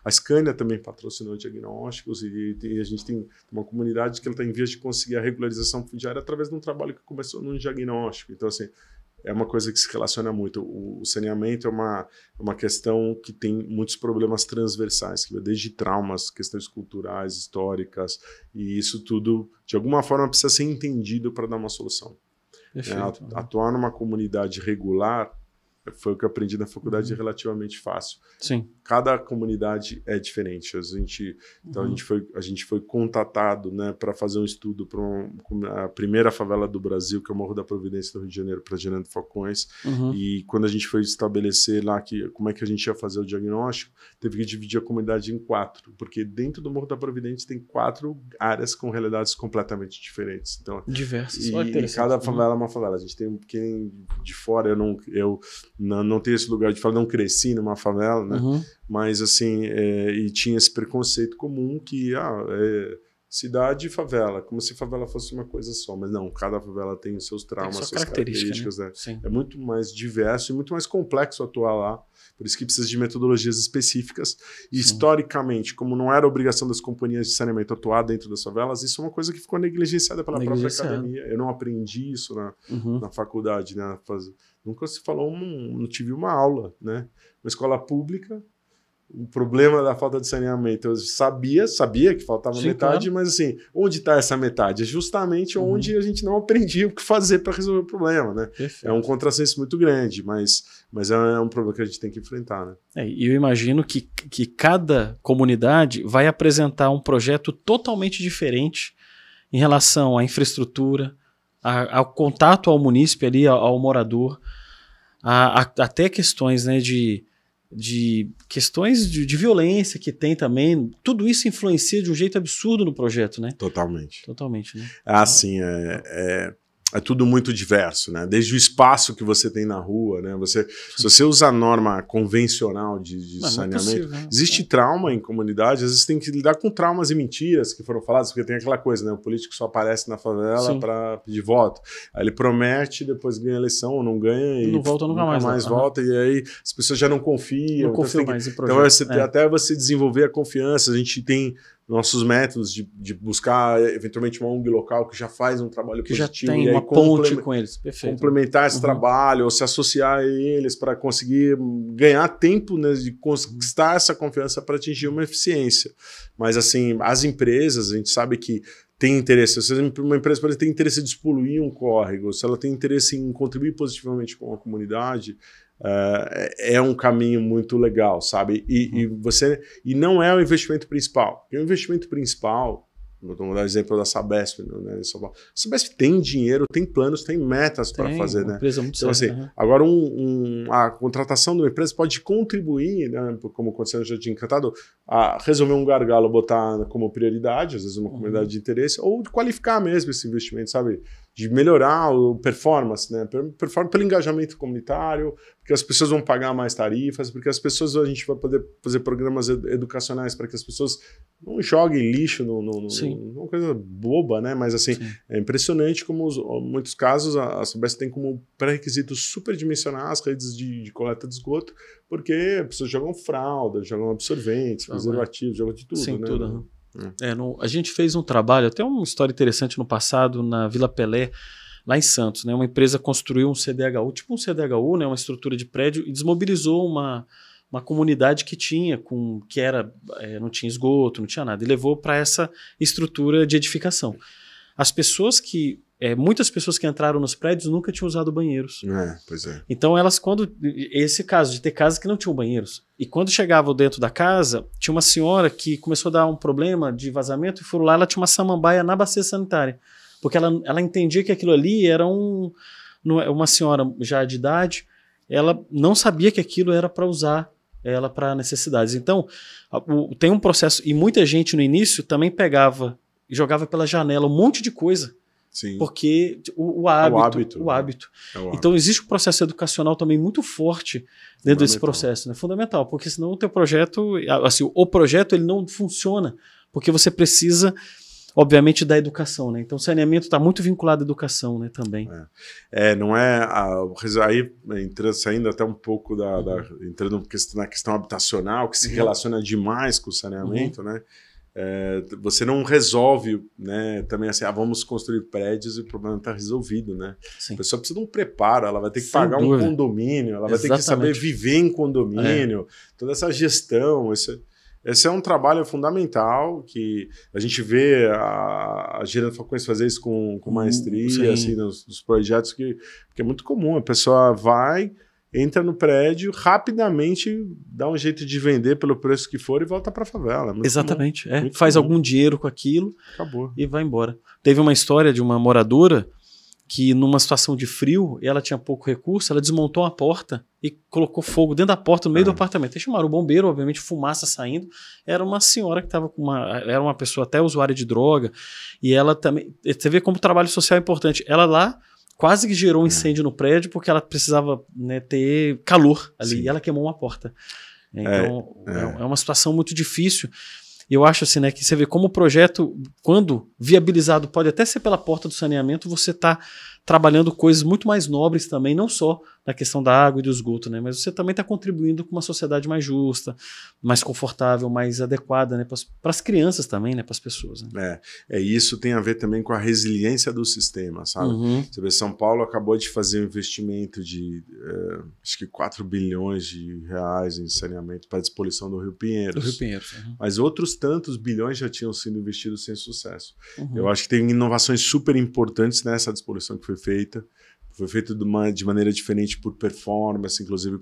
B: a Scania também patrocinou diagnósticos e a gente tem uma comunidade que ela está em vias de conseguir a regularização fundiária através de um trabalho que começou no diagnóstico. Então, assim, é uma coisa que se relaciona muito. O saneamento é uma questão que tem muitos problemas transversais, que vai desde traumas, questões culturais, históricas, e isso tudo, de alguma forma, precisa ser entendido para dar uma solução. Atuar numa comunidade regular foi o que eu aprendi na faculdade, relativamente fácil. Cada comunidade é diferente. Então a gente foi contatado, né, para fazer um estudo para a primeira favela do Brasil, que é o Morro da Providência do Rio de Janeiro, para Gerando Falcões. E quando a gente foi estabelecer lá como é que a gente ia fazer o diagnóstico, teve que dividir a comunidade em 4, porque dentro do Morro da Providência tem 4 áreas com realidades completamente diferentes. Então,
A: diversas.
B: E cada favela é uma favela. A gente tem quem de fora, eu não tenho esse lugar de falar, não cresci numa favela, né? Mas assim, e tinha esse preconceito comum que cidade e favela, como se favela fosse uma coisa só, mas não, cada favela tem os seus traumas, suas características, né? É muito mais diverso e muito mais complexo atuar lá, por isso que precisa de metodologias específicas, e historicamente, como não era obrigação das companhias de saneamento atuar dentro das favelas, isso é uma coisa que ficou negligenciada pela própria academia. Eu não aprendi isso na faculdade, né? Nunca se falou, não tive uma aula, né? Uma escola pública, o problema da falta de saneamento, eu sabia que faltava metade, mas assim, onde está essa metade? É justamente onde a gente não aprendia o que fazer para resolver o problema, né? É um contrassenso muito grande, mas é um problema que a gente tem que enfrentar, né?
A: E eu imagino que cada comunidade vai apresentar um projeto totalmente diferente em relação à infraestrutura, ao contato ao munícipe ali, ao morador, até questões, né, de questões de violência que tem também. Tudo isso influencia de um jeito absurdo no projeto, né?
B: Totalmente,
A: né?
B: Assim, é tudo muito diverso, né? Desde o espaço que você tem na rua, né? Se você usa a norma convencional de saneamento, possível, né? Existe trauma em comunidade, às vezes tem que lidar com traumas e mentiras que foram faladas, porque tem aquela coisa, né? O político só aparece na favela para pedir voto. Aí ele promete, depois ganha a eleição ou não ganha e
A: não volta nunca mais
B: volta, e aí as pessoas já não confiam.
A: Não confiam mais em
B: projeto. Então até você desenvolver a confiança, a gente tem nossos métodos de buscar eventualmente uma ONG local que já faz um trabalho
A: que
B: positivo,
A: já tem uma ponte com eles. Perfeito.
B: Complementar esse trabalho ou se associar a eles para conseguir ganhar tempo, né, de conquistar essa confiança para atingir uma eficiência. Mas assim, as empresas, a gente sabe que tem interesse, se uma empresa pode ter interesse em despoluir um córrego, se ela tem interesse em contribuir positivamente com a comunidade, é um caminho muito legal, sabe? E não é o investimento principal. O investimento principal, vou dar o exemplo da Sabesp, né? A Sabesp tem dinheiro, tem planos, tem metas para fazer, né? Então, assim, agora a contratação de uma empresa pode contribuir, né, como aconteceu no Jardim Encantado, a resolver um gargalo, botar como prioridade, às vezes uma comunidade de interesse, ou de qualificar mesmo esse investimento, sabe? De melhorar o performance, né? Pelo engajamento comunitário, porque as pessoas vão pagar mais tarifas, porque a gente vai poder fazer programas educacionais para que as pessoas não joguem lixo numa coisa boba, né? Mas assim, é impressionante como em muitos casos a Sabesp tem como pré-requisito superdimensionar as redes de coleta de esgoto, porque as pessoas jogam fralda, jogam absorventes, preservativos, jogam de tudo, né?
A: Tudo. A gente fez um trabalho, até uma história interessante no passado, na Vila Pelé, lá em Santos, né? Uma empresa construiu um CDHU, tipo um CDHU, né? Uma estrutura de prédio, e desmobilizou uma uma comunidade que tinha, não tinha esgoto, não tinha nada, e levou para essa estrutura de edificação. Muitas pessoas que entraram nos prédios nunca tinham usado banheiros.
B: Pois é.
A: Então esse caso de ter casas que não tinham banheiros, e quando chegavam dentro da casa, tinha uma senhora que começou a dar um problema de vazamento, e foram lá, ela tinha uma samambaia na bacia sanitária, porque ela entendia que aquilo ali era uma senhora já de idade, ela não sabia que aquilo era para usar ela para necessidades. Então, tem um processo, e muita gente no início também pegava e jogava pela janela um monte de coisa.
B: Sim.
A: Porque o hábito. Então existe um processo educacional também muito forte dentro desse processo, né? Fundamental, porque senão o teu projeto, assim, o projeto ele não funciona, porque você precisa, obviamente, da educação, né? Então o saneamento está muito vinculado à educação, né, também.
B: Não é aí saindo até um pouco entrando na questão habitacional, que se relaciona demais com o saneamento, né? Você não resolve, né, também assim, vamos construir prédios e o problema está resolvido, né?
A: Sim.
B: A pessoa precisa de um preparo, ela vai ter que pagar um condomínio, ela vai ter que saber viver em condomínio, toda essa gestão, esse é um trabalho fundamental que a gente vê a Gerando Falcões fazer isso com maestria, assim, nos projetos, que é muito comum, a pessoa entra no prédio, rapidamente dá um jeito de vender pelo preço que for e volta para a favela.
A: Exatamente. Faz algum dinheiro com aquilo.
B: Acabou.
A: E vai embora. Teve uma história de uma moradora que, numa situação de frio, ela tinha pouco recurso, ela desmontou a porta e colocou fogo dentro da porta, no meio do apartamento. Eles chamaram o bombeiro, obviamente, fumaça saindo. Era uma senhora que estava era uma pessoa até usuária de droga. E ela também... Você vê como o trabalho social é importante. Ela lá quase que gerou um incêndio no prédio porque ela precisava, né, ter calor ali. Sim. E ela queimou uma porta. Então, é uma situação muito difícil. E eu acho assim, né, que você vê como o projeto, quando viabilizado, pode até ser pela porta do saneamento, você está trabalhando coisas muito mais nobres também, não só na questão da água e do esgoto, né, mas você também está contribuindo com uma sociedade mais justa, mais confortável, mais adequada, né, para as crianças também, né, para as pessoas. Né?
B: Isso tem a ver também com a resiliência do sistema, sabe? Você vê, São Paulo acabou de fazer um investimento de acho que 4 bilhões de reais em saneamento para a despoluição do Rio Pinheiros. Mas outros tantos bilhões já tinham sido investidos sem sucesso. Eu acho que tem inovações super importantes nessa despoluição que foi feita. Foi feito de maneira diferente por performance, inclusive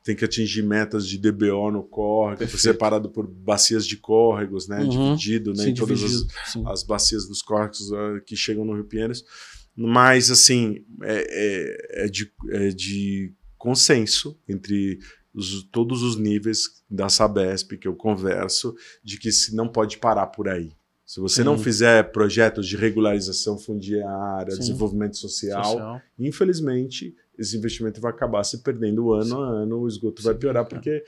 B: tem que atingir metas de DBO no córrego, separado por bacias de córregos, né, dividido, né, em todas as bacias dos córregos que chegam no Rio Pinheiros. Mas, assim, é de consenso entre todos os níveis da Sabesp que eu converso, de que se não pode parar por aí. Se você não fizer projetos de regularização fundiária, desenvolvimento social, infelizmente, esse investimento vai acabar se perdendo ano a ano, o esgoto vai piorar, porque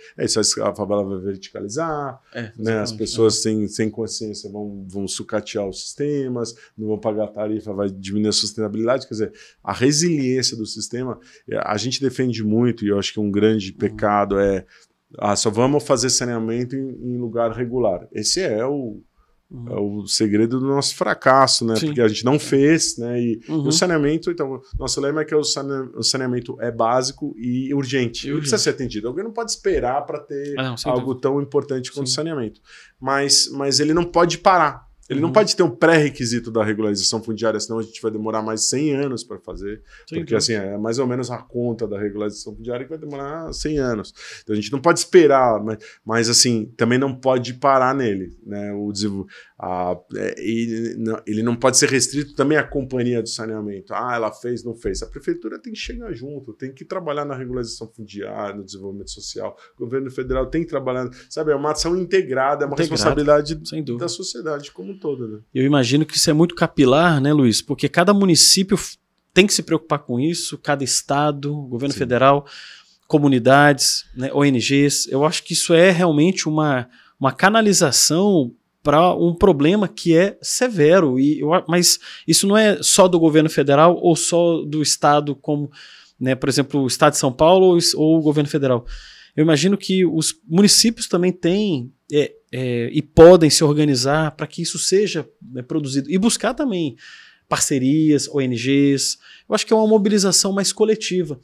B: a favela vai verticalizar, né? As pessoas sem consciência vão sucatear os sistemas, não vão pagar a tarifa, vai diminuir a sustentabilidade. Quer dizer, a resiliência do sistema, a gente defende muito, e eu acho que um grande pecado só vamos fazer saneamento em lugar regular. Esse é o segredo do nosso fracasso, né? Porque a gente não fez, né? E o saneamento, então, nosso lema é que o saneamento é básico e urgente. Ele precisa ser atendido. Alguém não pode esperar para ter algo tão importante quanto o saneamento. Mas ele não pode parar. Ele não pode ter um pré-requisito da regularização fundiária, senão a gente vai demorar mais 100 anos para fazer. Porque assim, é mais ou menos a conta da regularização fundiária que vai demorar 100 anos. Então a gente não pode esperar, mas assim, também não pode parar nele. Né? Ele não pode ser restrito também à companhia do saneamento. Ela fez, não fez. A prefeitura tem que chegar junto, tem que trabalhar na regularização fundiária, no desenvolvimento social. O governo federal tem que trabalhar, sabe? É uma ação integrada, é uma responsabilidade da sociedade como todo, né?
A: Eu imagino que isso é muito capilar, né, Luiz? Porque cada município tem que se preocupar com isso, cada estado, governo federal, comunidades, né, ONGs. Eu acho que isso é realmente uma canalização para um problema que é severo. Mas isso não é só do governo federal ou só do estado, como, né, por exemplo, o estado de São Paulo ou o governo federal. Eu imagino que os municípios também têm e podem se organizar para que isso seja, né, produzido. E buscar também parcerias, ONGs. Eu acho que é uma mobilização mais coletiva.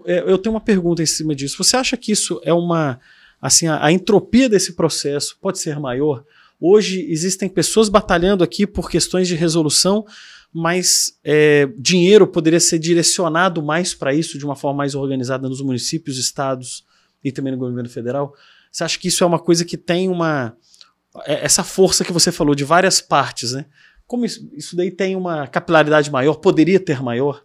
A: Eu tenho uma pergunta em cima disso. Você acha que isso é uma assim, a entropia desse processo pode ser maior? Hoje existem pessoas batalhando aqui por questões de resolução, mas dinheiro poderia ser direcionado mais para isso de uma forma mais organizada nos municípios, estados e também no governo federal? Você acha que isso é uma coisa que tem essa força que você falou de várias partes, né? Como isso daí tem uma capilaridade maior, poderia ter maior?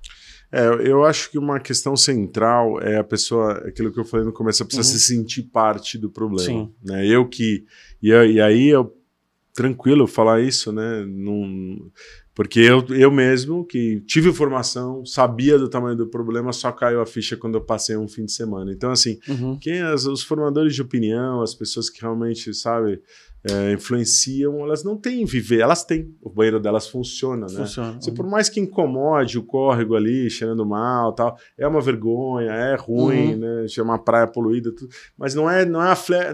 B: Eu acho que uma questão central é a pessoa, aquilo que eu falei no começo, a pessoa se sentir parte do problema. Né? E aí tranquilo falar isso, né? Porque eu mesmo, que tive formação, sabia do tamanho do problema, só caiu a ficha quando eu passei um fim de semana. Então, assim, os formadores de opinião, as pessoas que realmente, sabe, influenciam, elas não têm viver, elas têm. O banheiro delas funciona, né? Por mais que incomode o córrego ali, cheirando mal, tal, é uma vergonha, é ruim, né? É uma praia poluída, tudo, mas não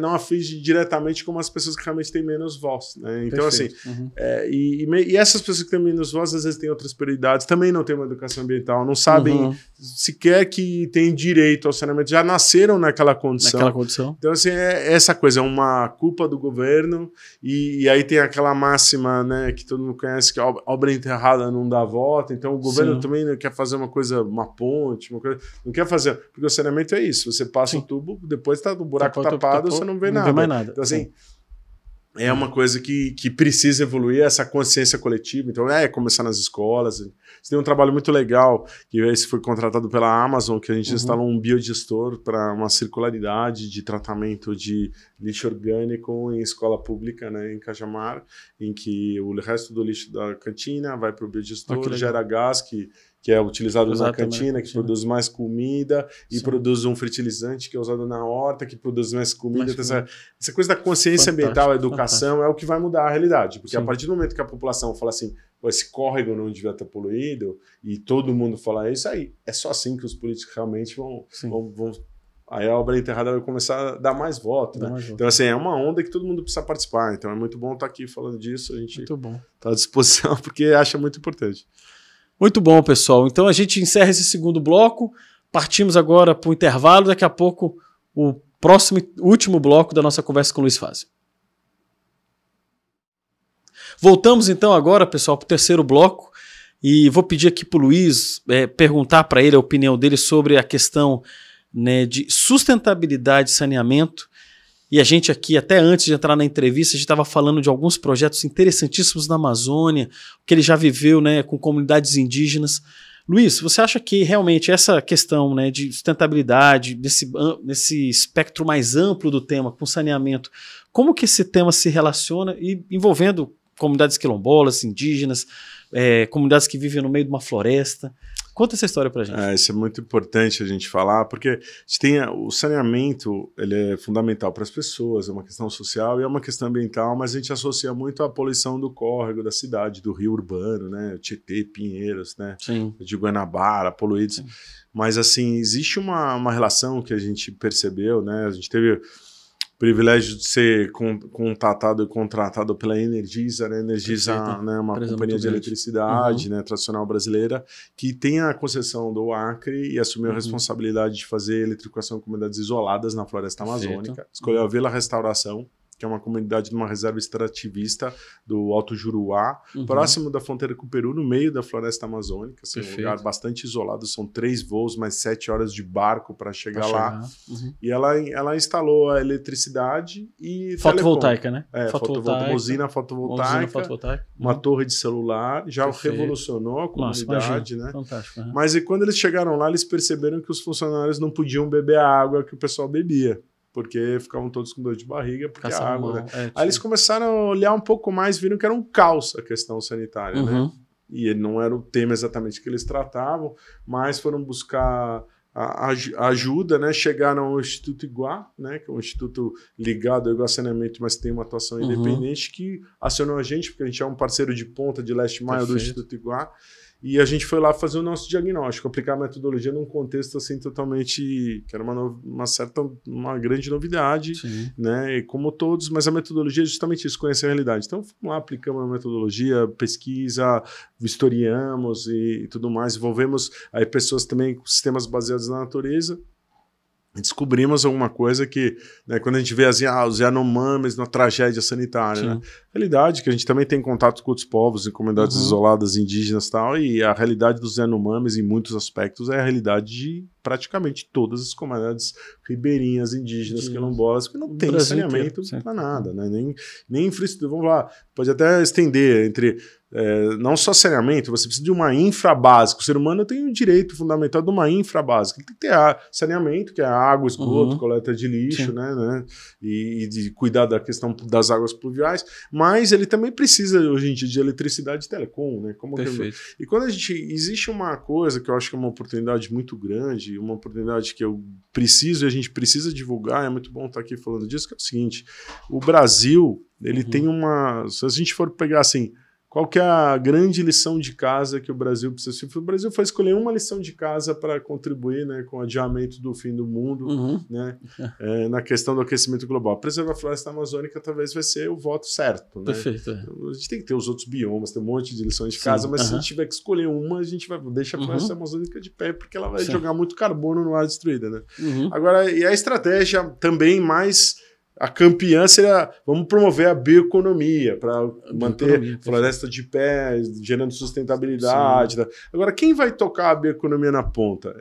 B: aflige diretamente como as pessoas que realmente têm menos voz, né? Então, perfeito. Assim, e essas pessoas que têm menos voz, às vezes têm outras prioridades, também não têm uma educação ambiental, não sabem sequer que têm direito ao saneamento, já nasceram naquela condição. Então, assim, essa coisa, é uma culpa do governo. E aí tem aquela máxima, né, que todo mundo conhece, que a obra enterrada não dá volta. Então o governo também não quer fazer uma coisa, uma ponte, uma coisa, não quer fazer, porque o saneamento é isso, você passa o tubo, depois tá do buraco tapado, você não vê nada.
A: Mais nada.
B: Então assim, é uma coisa que precisa evoluir, essa consciência coletiva. Então, começar nas escolas. Você tem um trabalho muito legal, que esse foi contratado pela Amazon, que a gente instalou um biodigestor para uma circularidade de tratamento de lixo orgânico em escola pública, né, em Cajamar, em que o resto do lixo da cantina vai para o biodigestor, gera gás que é utilizado na cantina, que produz mais comida, e produz um fertilizante que é usado na horta, que produz mais comida. Então, essa coisa da consciência ambiental, a educação, é o que vai mudar a realidade. Porque a partir do momento que a população fala assim, esse córrego não devia estar poluído, e todo mundo fala isso, aí é só assim que os políticos realmente vão aí a obra enterrada vai começar a dar mais voto, né? Então, assim, é uma onda que todo mundo precisa participar. Então, é muito bom estar aqui falando disso. A gente está à disposição, porque acha muito importante.
A: Muito bom, pessoal. Então a gente encerra esse segundo bloco, partimos agora para o intervalo, daqui a pouco o último bloco da nossa conversa com o Luiz Fazio. Voltamos então agora, pessoal, para o terceiro bloco e vou pedir aqui para o Luiz perguntar para ele a opinião dele sobre a questão, né, de sustentabilidade e saneamento. E a gente aqui, até antes de entrar na entrevista, a gente estava falando de alguns projetos interessantíssimos na Amazônia, que ele já viveu, né, com comunidades indígenas. Luiz, você acha que realmente essa questão, né, de sustentabilidade, nesse espectro mais amplo do tema, com saneamento, como que esse tema se relaciona e envolvendo comunidades quilombolas, indígenas, comunidades que vivem no meio de uma floresta? Conta essa história pra gente.
B: Isso é muito importante a gente falar, porque a gente tem o saneamento, ele é fundamental para as pessoas, é uma questão social e é uma questão ambiental, mas a gente associa muito à poluição do córrego da cidade, do rio urbano, né, Tietê, Pinheiros, né, de Guanabara, poluídos. Sim. Mas assim, existe uma relação que a gente percebeu, né, a gente teve privilégio de ser contratado pela Energisa, né? Energisa, né, uma companhia de eletricidade, né, tradicional brasileira, que tem a concessão do Acre e assumiu a responsabilidade de fazer eletrificação de comunidades isoladas na floresta amazônica. Escolheu a Vila Restauração, que é uma comunidade de uma reserva extrativista do Alto Juruá, próximo da fronteira com o Peru, no meio da floresta amazônica. Assim, um lugar bastante isolado, são 3 voos, mais 7 horas de barco para chegar lá. E ela instalou a eletricidade e
A: fotovoltaica, né?
B: Usina fotovoltaica, uma torre de celular, já revolucionou a comunidade, né?
A: Fantástico.
B: Mas e quando eles chegaram lá, eles perceberam que os funcionários não podiam beber a água que o pessoal bebia, porque ficavam todos com dor de barriga, porque a água, né? Aí eles começaram a olhar um pouco mais, viram que era um caos a questão sanitária, né? E não era o tema exatamente que eles tratavam, mas foram buscar a ajuda, né? Chegaram ao Instituto Iguá, né? Que é um instituto ligado ao saneamento, mas tem uma atuação independente, que acionou a gente, porque a gente é um parceiro de ponta de leste-maio do Instituto Iguá. E a gente foi lá fazer o nosso diagnóstico, aplicar a metodologia num contexto assim totalmente, que era uma grande novidade, né? E como todos, mas a metodologia é justamente isso, conhecer a realidade. Então, fomos lá, aplicamos a metodologia, pesquisa, vistoriamos e tudo mais, envolvemos aí pessoas também com sistemas baseados na natureza. descobrimos alguma coisa que, né, quando a gente vê assim, os Yanomamis na tragédia sanitária, né? Realidade que a gente também tem contato com outros povos em comunidades isoladas, indígenas e tal, e a realidade dos Yanomamis em muitos aspectos é a realidade de praticamente todas as comunidades ribeirinhas, indígenas, quilombolas, que não tem saneamento para nada, né? Nem infraestrutura. Vamos lá, pode até estender entre não só saneamento, você precisa de uma infra básica. O ser humano tem o direito fundamental de uma infra básica. Ele tem que ter saneamento, que é água, esgoto, coleta de lixo, né? E de cuidar da questão das águas pluviais, mas ele também precisa, hoje em dia, de eletricidade e telecom, né? E quando existe uma coisa que eu acho que é uma oportunidade muito grande, uma oportunidade que eu preciso e a gente precisa divulgar, é muito bom estar aqui falando disso, que é o seguinte: o Brasil, ele tem uma... Se a gente for pegar assim, qual que é a grande lição de casa que o Brasil precisa? O Brasil foi escolher uma lição de casa para contribuir, né, com o adiamento do fim do mundo, né, na questão do aquecimento global. Preservar a floresta amazônica talvez vai ser o voto certo. Né?
A: Perfeito.
B: A gente tem que ter os outros biomas, tem um monte de lições de casa, mas se a gente tiver que escolher uma, a gente vai deixar a floresta amazônica de pé, porque ela vai jogar muito carbono no ar destruída. Né? Agora, e a estratégia também mais... A campeã seria, vamos promover a bioeconomia para manter a floresta de pé, gerando sustentabilidade. Tá? Agora, quem vai tocar a bioeconomia na ponta?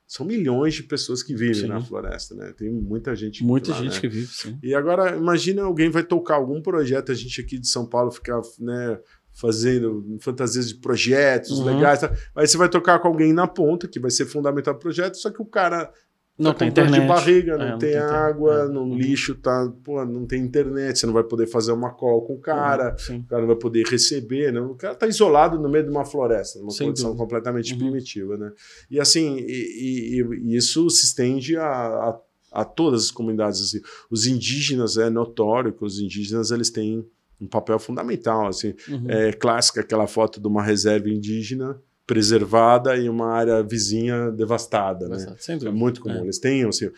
B: São milhões de pessoas que vivem na floresta, né? Tem muita gente
A: que vive, sim.
B: E agora, imagina alguém vai tocar algum projeto, a gente aqui de São Paulo ficar, né, fazendo fantasias de projetos legais, tá? Aí você vai tocar com alguém na ponta, que vai ser fundamental para o projeto, só que o cara...
A: Não tem internet.
B: De barriga, não tem água, no lixo não tem internet, você não vai poder fazer uma call com o cara não vai poder receber, né? O cara tá isolado no meio de uma floresta, numa condição completamente primitiva, né? E assim, e isso se estende a todas as comunidades. Assim. Os indígenas, é notório que os indígenas eles têm um papel fundamental. Assim. É clássica aquela foto de uma reserva indígena preservada e uma área vizinha devastada, né? É muito comum. Eles têm, assim,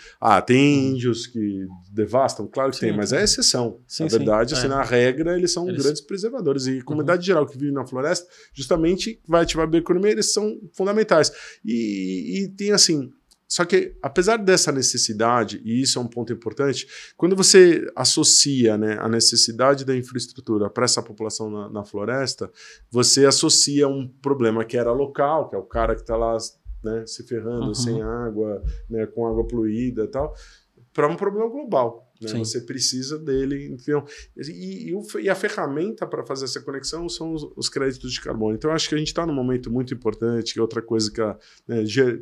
B: tem índios que devastam, claro que tem, mas é exceção. Na verdade, assim, na regra, eles são grandes preservadores. E a comunidade geral que vive na floresta, justamente vai ativar a bioeconomia, eles são fundamentais. E tem, assim... Só que, apesar dessa necessidade, e isso é um ponto importante, quando você associa, né, a necessidade da infraestrutura para essa população na floresta, você associa um problema que era local, que é o cara que está lá, né, se ferrando sem água, né, com água poluída e tal, para um problema global. Né? Você precisa dele. Então, e a ferramenta para fazer essa conexão são os créditos de carbono. Então, acho que a gente está num momento muito importante, que é outra coisa que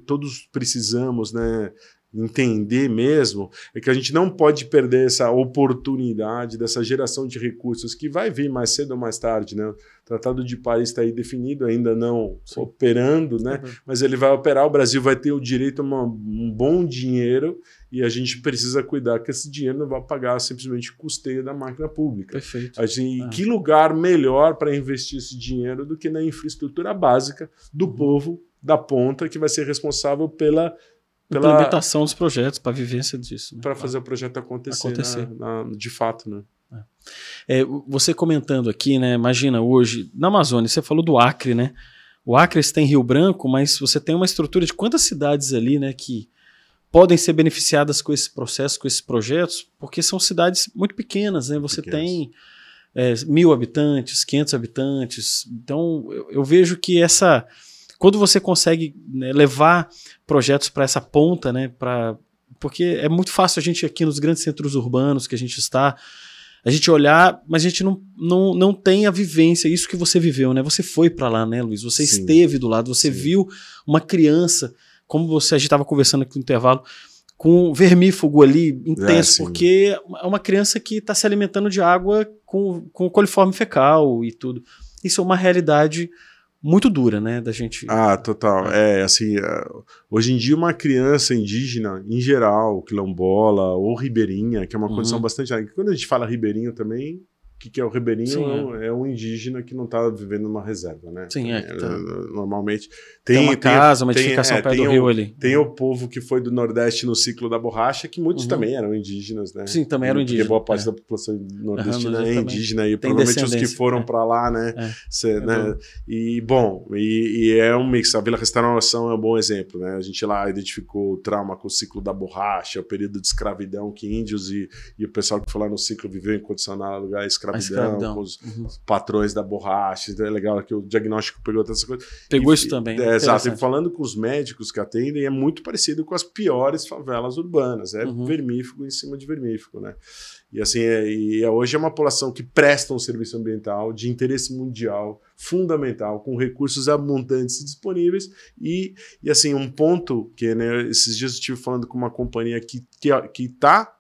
B: todos precisamos, né, entender mesmo, é que a gente não pode perder essa oportunidade dessa geração de recursos que vai vir mais cedo ou mais tarde, né? O Tratado de Paris está aí definido, ainda não operando, né? Mas ele vai operar, o Brasil vai ter o direito a um bom dinheiro e a gente precisa cuidar que esse dinheiro não vai pagar simplesmente o custeio da máquina pública.
A: Perfeito.
B: Que lugar melhor para investir esse dinheiro do que na infraestrutura básica do povo da ponta, que vai ser responsável pela
A: implementação dos projetos, para a vivência disso. Né?
B: Para fazer o projeto acontecer. De fato, né?
A: Você comentando aqui, né? Imagina hoje, na Amazônia, você falou do Acre, né? O Acre tem Rio Branco, mas você tem uma estrutura de quantas cidades ali, né, que podem ser beneficiadas com esse processo, com esses projetos, porque são cidades muito pequenas, né? Você tem 1.000 habitantes, 500 habitantes. Então, eu vejo que quando você consegue, né, levar projetos para essa ponta, né, porque é muito fácil a gente aqui nos grandes centros urbanos que a gente está, a gente olhar, mas a gente não tem a vivência, isso que você viveu, né? Você foi para lá, né, Luiz? Você esteve do lado, você viu uma criança, como a gente estava conversando aqui no intervalo, com um vermífugo ali intenso, porque é uma criança que está se alimentando de água com coliforme fecal e tudo. Isso é uma realidade muito dura, né, da gente...
B: Total. Assim, hoje em dia uma criança indígena, em geral, quilombola ou ribeirinha, que é uma condição bastante... Quando a gente fala ribeirinho também, que é o ribeirinho?
A: Sim,
B: é um indígena que não está vivendo numa reserva, né?
A: Sim,
B: Normalmente
A: tem uma casa, uma edificação perto do rio ali.
B: Tem o povo que foi do Nordeste no ciclo da borracha, que muitos também eram indígenas, né?
A: Sim, também eram indígenas.
B: Porque boa parte da população nordestina é indígena e provavelmente os que foram para lá, né? Né? E, bom, e é um mix. A Vila Restauração é um bom exemplo, né? A gente lá identificou o trauma com o ciclo da borracha, o período de escravidão que índios e o pessoal que foi lá no ciclo viveu em condicional lugar a escravidão. Com os patrões da borracha. Então é legal que o diagnóstico pegou toda essa coisa.
A: Pegou isso também.
B: Exato. E falando com os médicos que atendem, é muito parecido com as piores favelas urbanas. É vermífugo em cima de vermífugo, né? E assim, hoje é uma população que presta um serviço ambiental de interesse mundial, fundamental, com recursos abundantes e disponíveis. E assim, um ponto que, né, esses dias eu estive falando com uma companhia que está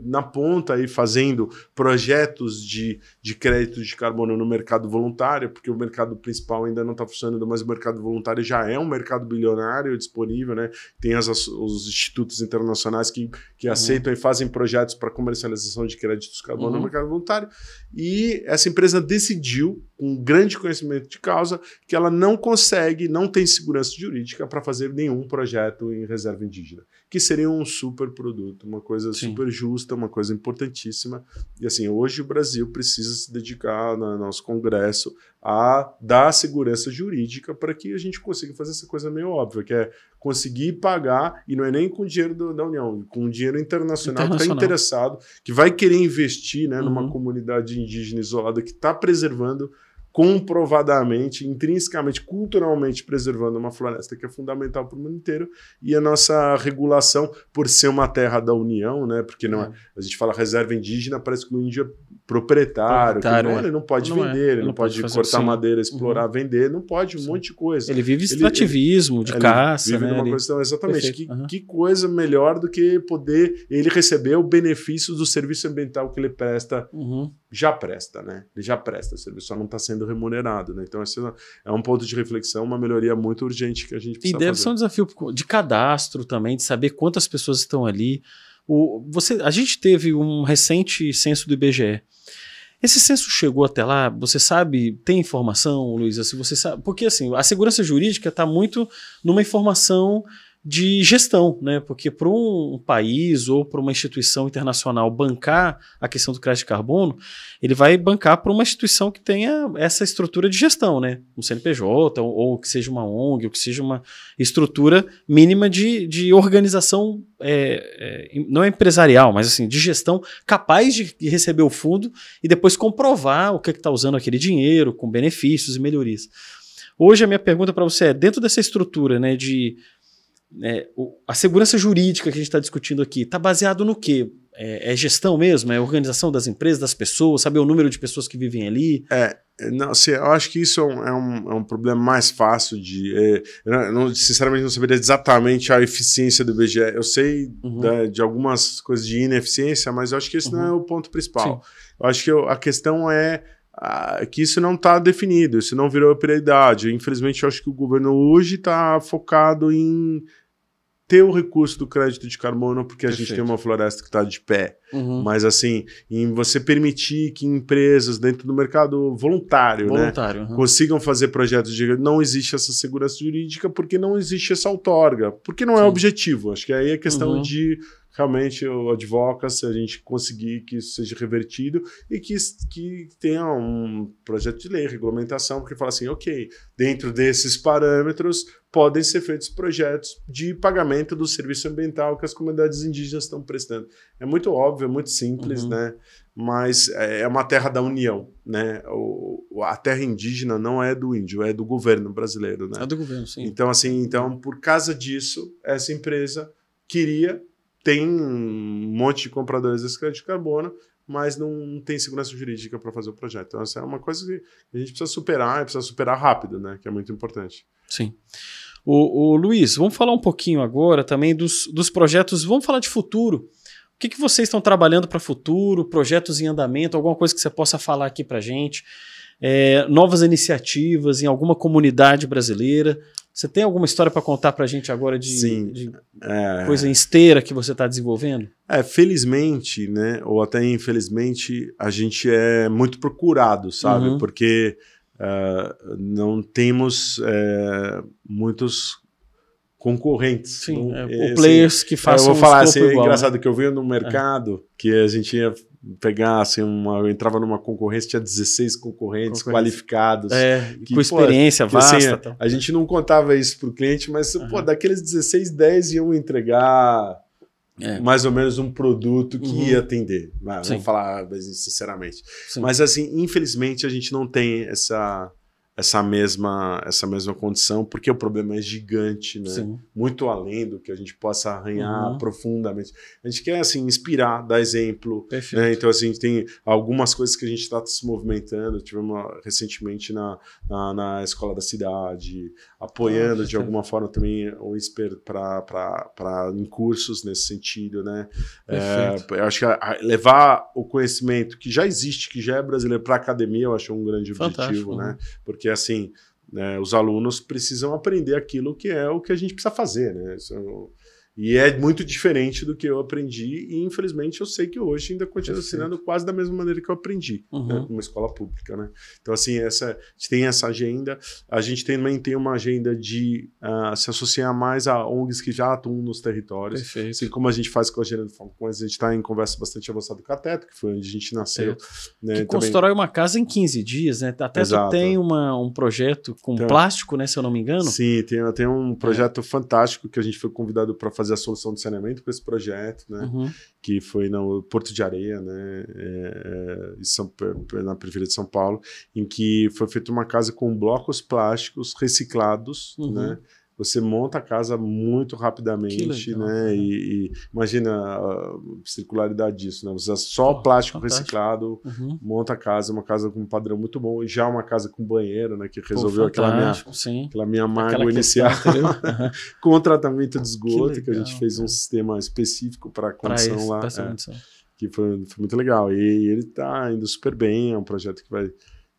B: na ponta aí fazendo projetos de crédito de carbono no mercado voluntário, porque o mercado principal ainda não está funcionando, mas o mercado voluntário já é um mercado bilionário disponível, né? Tem os institutos internacionais que aceitam e fazem projetos para comercialização de créditos de carbono no mercado voluntário, e essa empresa decidiu, com grande conhecimento de causa, que ela não tem segurança jurídica para fazer nenhum projeto em reserva indígena, que seria um super produto, uma coisa super justa, uma coisa importantíssima. E assim, hoje o Brasil precisa se dedicar no nosso Congresso a dar segurança jurídica para que a gente consiga fazer essa coisa meio óbvia, que é conseguir pagar, e não é nem com dinheiro da União, com dinheiro internacional que está interessado, que vai querer investir, né, numa comunidade indígena isolada que está preservando comprovadamente, intrinsecamente, culturalmente preservando uma floresta que é fundamental para o mundo inteiro, e a nossa regulação, por ser uma terra da União, né, porque não a gente fala reserva indígena, parece que o índio é proprietário, ele não pode vender, ele não pode cortar madeira, explorar, vender, não pode um monte de coisa.
A: Ele vive extrativismo, de caça,
B: vive numa questão, exatamente. Que coisa melhor do que poder ele receber o benefício do serviço ambiental que ele presta, já presta, né? Ele já presta o serviço, só não está sendo remunerado, né? Então esse é um ponto de reflexão, uma melhoria muito urgente que a gente precisa fazer. E deve
A: ser um desafio de cadastro também, de saber quantas pessoas estão ali. A gente teve um recente censo do IBGE. Esse censo chegou até lá, você sabe, tem informação, Luísa, se você sabe, porque assim, a segurança jurídica está muito numa informação de gestão, né? Porque para um país ou para uma instituição internacional bancar a questão do crédito de carbono, ele vai bancar para uma instituição que tenha essa estrutura de gestão, né? Um CNPJ, ou que seja uma ONG, ou que seja uma estrutura mínima de organização, não é empresarial, mas assim, de gestão capaz de receber o fundo e depois comprovar o que está usando aquele dinheiro, com benefícios e melhorias. Hoje a minha pergunta para você é, dentro dessa estrutura, né, a segurança jurídica que a gente está discutindo aqui está baseado no quê? É gestão mesmo? É organização das empresas, das pessoas, saber o número de pessoas que vivem ali?
B: Não, assim, eu acho que isso é um problema mais fácil sinceramente não saberia exatamente a eficiência do IBGE. Eu sei de algumas coisas de ineficiência, mas eu acho que esse não é o ponto principal. Sim. Eu acho que a questão é que isso não está definido, isso não virou prioridade. Infelizmente, eu acho que o governo hoje está focado em ter o recurso do crédito de carbono, porque a gente tem uma floresta que está de pé. Mas assim, em você permitir que empresas dentro do mercado voluntário, né, consigam fazer projetos de... Não existe essa segurança jurídica porque não existe essa outorga, porque não é objetivo. Acho que aí é questão de realmente o advocacy, a gente conseguir que isso seja revertido e que tenha um projeto de lei, regulamentação, porque fala assim, ok, dentro desses parâmetros podem ser feitos projetos de pagamento do serviço ambiental que as comunidades indígenas estão prestando. É muito óbvio, é muito simples, né? Mas é uma terra da União, né? A terra indígena não é do índio, é do governo brasileiro, né?
A: É do governo, sim.
B: Então, assim, por causa disso, essa empresa tem um monte de compradores desse crédito de carbono, mas não tem segurança jurídica para fazer o projeto. Então, essa é uma coisa que a gente precisa superar, e precisa superar rápido, né? Que é muito importante.
A: Sim. Luiz, vamos falar um pouquinho agora também dos projetos, vamos falar de futuro. O que vocês estão trabalhando para futuro, projetos em andamento, alguma coisa que você possa falar aqui para a gente, novas iniciativas em alguma comunidade brasileira? Você tem alguma história para contar para a gente agora
B: Sim,
A: de coisa em esteira que você está desenvolvendo?
B: Felizmente, né, ou até infelizmente, a gente é muito procurado, sabe?
A: Uhum.
B: Porque não temos muitos concorrentes.
A: Sim,
B: não,
A: players que façam
B: eu vou falar assim, é
A: igual,
B: engraçado
A: né?
B: que eu venho no mercado que a gente ia pegar assim, eu entrava numa concorrência, tinha 16 concorrentes qualificados.
A: Com experiência vasta.
B: Assim, a gente não contava isso para o cliente, mas daqueles 16, 10 iam entregar mais ou menos um produto que ia atender. Vamos falar sinceramente.
A: Sim.
B: Mas assim, infelizmente a gente não tem essa mesma condição, porque o problema é gigante, né?
A: Sim.
B: Muito além do que a gente possa arranhar profundamente. A gente quer, assim, inspirar, dar exemplo. Né? Então, assim, tem algumas coisas que a gente está se movimentando. Tivemos recentemente na Escola da Cidade, apoiando de alguma forma também o ISPER em cursos nesse sentido, né? Eu acho que levar o conhecimento que já existe, que já é brasileiro, para a academia, eu acho um grande objetivo, né? Porque assim, né, os alunos precisam aprender aquilo que é o que a gente precisa fazer, né? E é muito diferente do que eu aprendi e, infelizmente, eu sei que hoje ainda continuo ensinando quase da mesma maneira que eu aprendi, né, numa escola pública, né? Então, assim, a gente tem essa agenda, a gente também tem uma agenda de se associar mais a ONGs que já atuam nos territórios.
A: Perfeito.
B: Assim como a gente faz com a Gerando Falcões, a gente está em conversa bastante avançada com a Teto, que foi onde a gente nasceu. Né,
A: que constrói uma casa em 15 dias, né? A Teto tem um projeto com plástico, né, se eu não me engano.
B: Sim, tem um projeto fantástico que a gente foi convidado para fazer a solução de saneamento para esse projeto, né? Que foi no Porto de Areia, né? Na periferia de São Paulo, em que foi feita uma casa com blocos plásticos reciclados, né? Você monta a casa muito rapidamente, legal, né? E imagina a circularidade disso, né? Você usa só plástico reciclado, monta a casa, uma casa com um padrão muito bom, e já uma casa com banheiro, né? Que resolveu aquela minha mágoa inicial com tratamento de esgoto, que a gente fez um sistema específico para a condição lá. Que foi muito legal. E ele está indo super bem, é um projeto que vai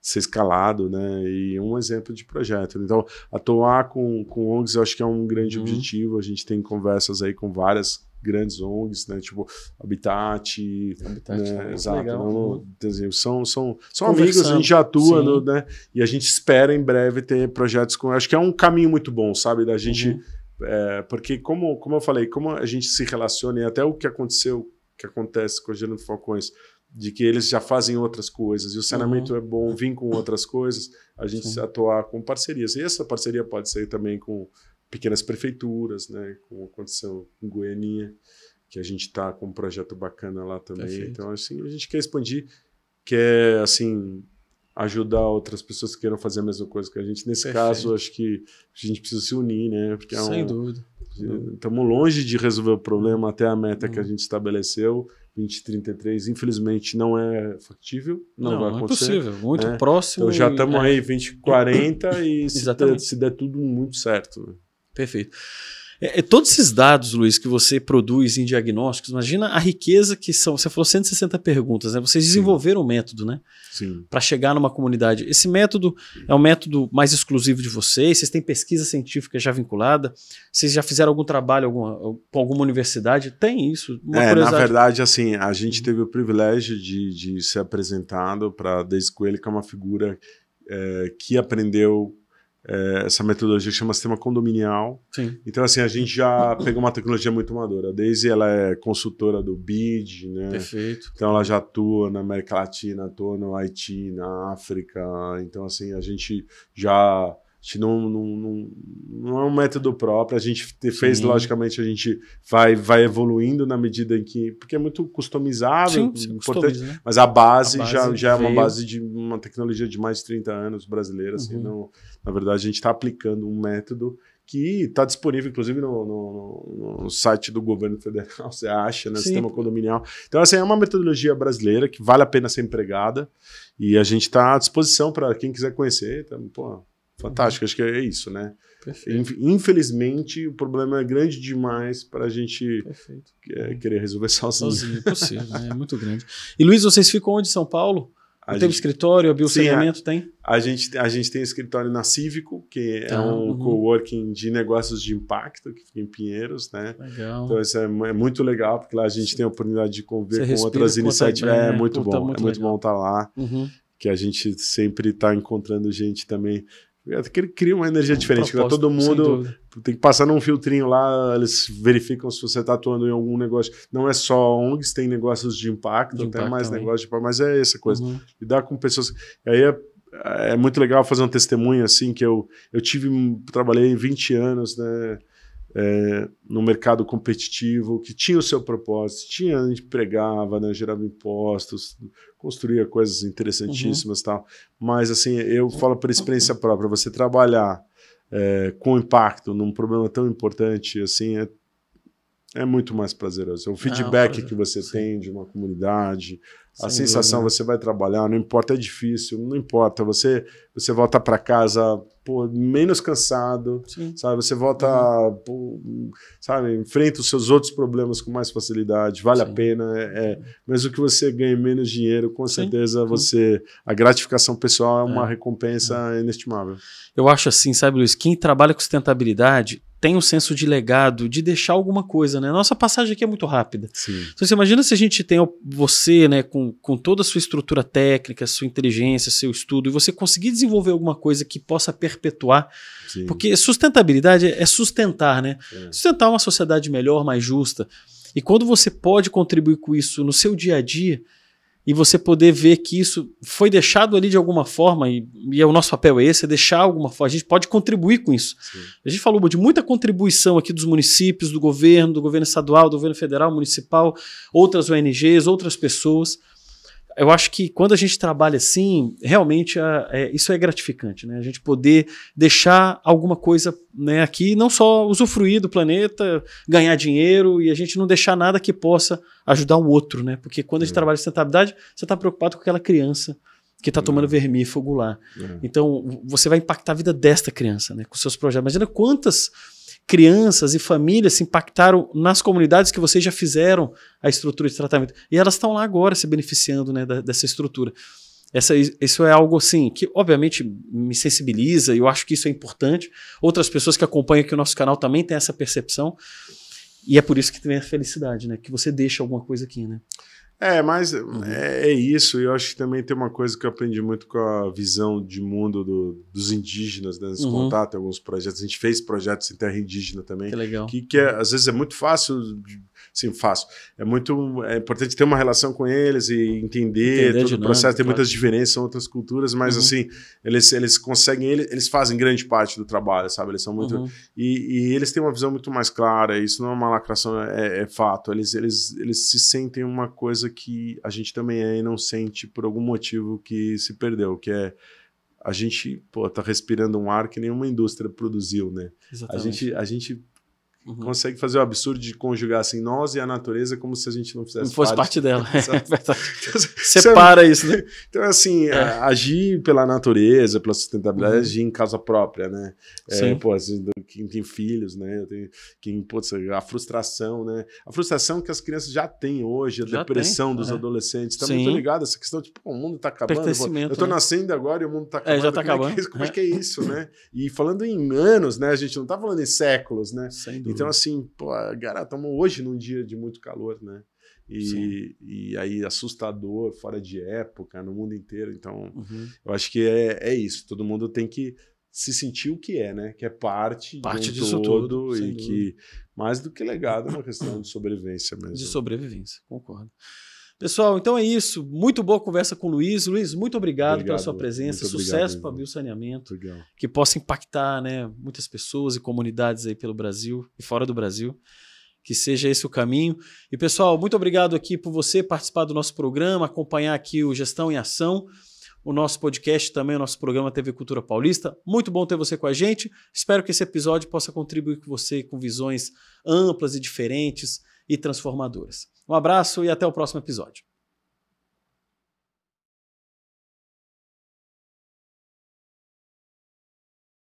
B: ser escalado, né? E um exemplo de projeto. Então, atuar com ONGs eu acho que é um grande objetivo. A gente tem conversas aí com várias grandes ONGs, né? Tipo Habitat, né? Exato. Não, são amigos, a gente já atua, né? E a gente espera em breve ter projetos com. Acho que é um caminho muito bom, sabe? Da gente. Porque, como eu falei, como a gente se relaciona e até o que acontece com a Gerando Falcões, de que eles já fazem outras coisas e o saneamento é bom vir com outras coisas, a gente atuar com parcerias. E essa parceria pode ser também com pequenas prefeituras, né? Como aconteceu em Goiânia, que a gente está com um projeto bacana lá também. Perfeito. Então, assim, a gente quer expandir, quer, assim, ajudar outras pessoas que queiram fazer a mesma coisa que a gente. Nesse caso, acho que a gente precisa se unir, né? Porque
A: sem dúvida.
B: Estamos longe de resolver o problema até a meta que a gente estabeleceu, 2033, infelizmente não é factível, não vai acontecer.
A: É possível, muito próximo.
B: Então já estamos aí 2040 e se der tudo muito certo. Né?
A: Perfeito. Todos esses dados, Luiz, que você produz em diagnósticos, imagina a riqueza que são. Você falou 160 perguntas, né? Vocês desenvolveram um método, né?
B: Sim.
A: Para chegar numa comunidade. Esse método é um método mais exclusivo de vocês? Vocês têm pesquisa científica já vinculada? Vocês já fizeram algum trabalho com alguma universidade? Tem isso?
B: Na verdade, assim, a gente teve o privilégio de ser apresentado para Deise Coelho, que é uma figura que aprendeu essa metodologia que chama sistema condominial.
A: Sim.
B: Então, assim, a gente já pegou uma tecnologia muito madura. A Deise, ela é consultora do BID, né?
A: Perfeito.
B: Então, ela já atua na América Latina, atua no Haiti, na África. Então, assim, a gente já... não é um método próprio, a gente fez, logicamente, a gente vai evoluindo na medida em que... Porque é muito customizável, importante, né? Mas a base já é uma base de uma tecnologia de mais de 30 anos brasileira. Assim, não, na verdade, a gente está aplicando um método que está disponível, inclusive, no site do governo federal, você acha, né? Sistema condominial. Então, assim, é uma metodologia brasileira que vale a pena ser empregada e a gente está à disposição para quem quiser conhecer. Então, fantástico, acho que é isso, né?
A: Perfeito.
B: Infelizmente, o problema é grande demais para a gente querer resolver sozinho.
A: Sozinho, é possível, né? É muito grande. E Luiz, vocês ficam onde em São Paulo? Tem escritório, a Biosaneamento tem?
B: A gente tem escritório na Cívico, que é um coworking de negócios de impacto, que fica em Pinheiros, né?
A: Legal.
B: Então isso é muito legal, porque lá a gente tem a oportunidade de conviver com outras iniciativas. É muito bom, é muito bom estar lá, que a gente sempre está encontrando gente também. Cria uma energia diferente, que todo mundo tem que passar num filtrinho lá, eles verificam se você está atuando em algum negócio. Não é só ONGs, tem negócios de impacto, até mais negócios de impacto, mas é essa coisa. Lidar com pessoas. E aí é muito legal fazer um testemunho assim, que eu trabalhei 20 anos, né? No mercado competitivo, que tinha o seu propósito, a gente pregava, né, gerava impostos, construía coisas interessantíssimas e tal, mas assim, eu falo por experiência própria, você trabalhar com impacto num problema tão importante assim, é muito mais prazeroso. O feedback que você tem de uma comunidade, a sensação, você vai trabalhar, não importa, é difícil, não importa, você volta para casa menos cansado, sabe? Você volta, sabe, enfrenta os seus outros problemas com mais facilidade, vale a pena, mesmo que você ganhe menos dinheiro, com certeza a gratificação pessoal é uma recompensa inestimável. Eu
A: acho assim, sabe, Luiz, quem trabalha com sustentabilidade tem um senso de legado, de deixar alguma coisa, né? Nossa passagem aqui é muito rápida. Então você imagina se a gente tem você, né, com toda a sua estrutura técnica, sua inteligência, seu estudo, e você conseguir desenvolver alguma coisa que possa perpetuar. Porque sustentabilidade é sustentar, né? Sustentar uma sociedade melhor, mais justa. E quando você pode contribuir com isso no seu dia a dia, e você poder ver que isso foi deixado ali de alguma forma, e o nosso papel é esse, é deixar alguma forma, a gente pode contribuir com isso. A gente falou de muita contribuição aqui dos municípios, do governo estadual, do governo federal, municipal, outras ONGs, outras pessoas. Eu acho que quando a gente trabalha assim, realmente isso é gratificante, né? A gente poder deixar alguma coisa, né, aqui, não só usufruir do planeta, ganhar dinheiro, e a gente não deixar nada que possa ajudar o outro, né? Porque quando a gente trabalha em sustentabilidade, você está preocupado com aquela criança que está tomando vermífugo lá. Então, você vai impactar a vida desta criança, né, com seus projetos. Imagina quantas crianças e famílias se impactaram nas comunidades que vocês já fizeram a estrutura de tratamento. E elas estão lá agora se beneficiando, né, dessa estrutura. Isso é algo assim que obviamente me sensibiliza, e eu acho que isso é importante. Outras pessoas que acompanham aqui o nosso canal também têm essa percepção. E é por isso que tem a felicidade, né, que você deixa alguma coisa aqui, né?
B: Mas é isso. E eu acho que também tem uma coisa que eu aprendi muito com a visão de mundo dos indígenas, né? Nesse contato, alguns projetos. A gente fez projetos em terra indígena também.
A: Que legal.
B: Que às vezes é muito fácil, sim, fácil. É importante ter uma relação com eles e entender todo o processo. Tem muitas diferenças, são outras culturas, mas assim, eles conseguem, eles fazem grande parte do trabalho, sabe? Eles são muito... E eles têm uma visão muito mais clara, isso não é uma lacração, é fato. Eles se sentem uma coisa que a gente também e não sente por algum motivo que se perdeu, que é a gente tá respirando um ar que nenhuma indústria produziu, né? Exatamente. A gente consegue fazer o absurdo de conjugar assim, nós e a natureza, como se a gente não fizesse
A: parte dela. Então, separa isso, né?
B: Então, assim, agir pela natureza, pela sustentabilidade, agir em causa própria, né? Assim, quem tem filhos, né? A frustração, né? A frustração que as crianças já têm hoje, a depressão dos adolescentes, tá muito ligado a essa questão, tipo, o mundo tá acabando. Eu tô nascendo agora e o mundo tá acabando.
A: Já tá acabando.
B: Como é que é isso, né? E falando em anos, né? A gente não tá falando em séculos, né?
A: Sem dúvida.
B: Então, assim, cara, estamos hoje num dia de muito calor, né? E aí assustador, fora de época, no mundo inteiro. Então, eu acho que é isso. Todo mundo tem que se sentir o que é, né? Que é parte
A: disso tudo.
B: E que, mais do que legado, é uma questão de sobrevivência mesmo.
A: De sobrevivência, concordo. Pessoal, então é isso. Muito boa conversa com o Luiz. Luiz, muito obrigado pela sua presença. Sucesso para o Biosaneamento. Que possa impactar, né, muitas pessoas e comunidades aí pelo Brasil e fora do Brasil. Que seja esse o caminho. E, pessoal, muito obrigado aqui por você participar do nosso programa, acompanhar aqui o Gestão em Ação, o nosso podcast também, o nosso programa TV Cultura Paulista. Muito bom ter você com a gente. Espero que esse episódio possa contribuir com você com visões amplas e diferentes e transformadoras. Um abraço e até o próximo episódio.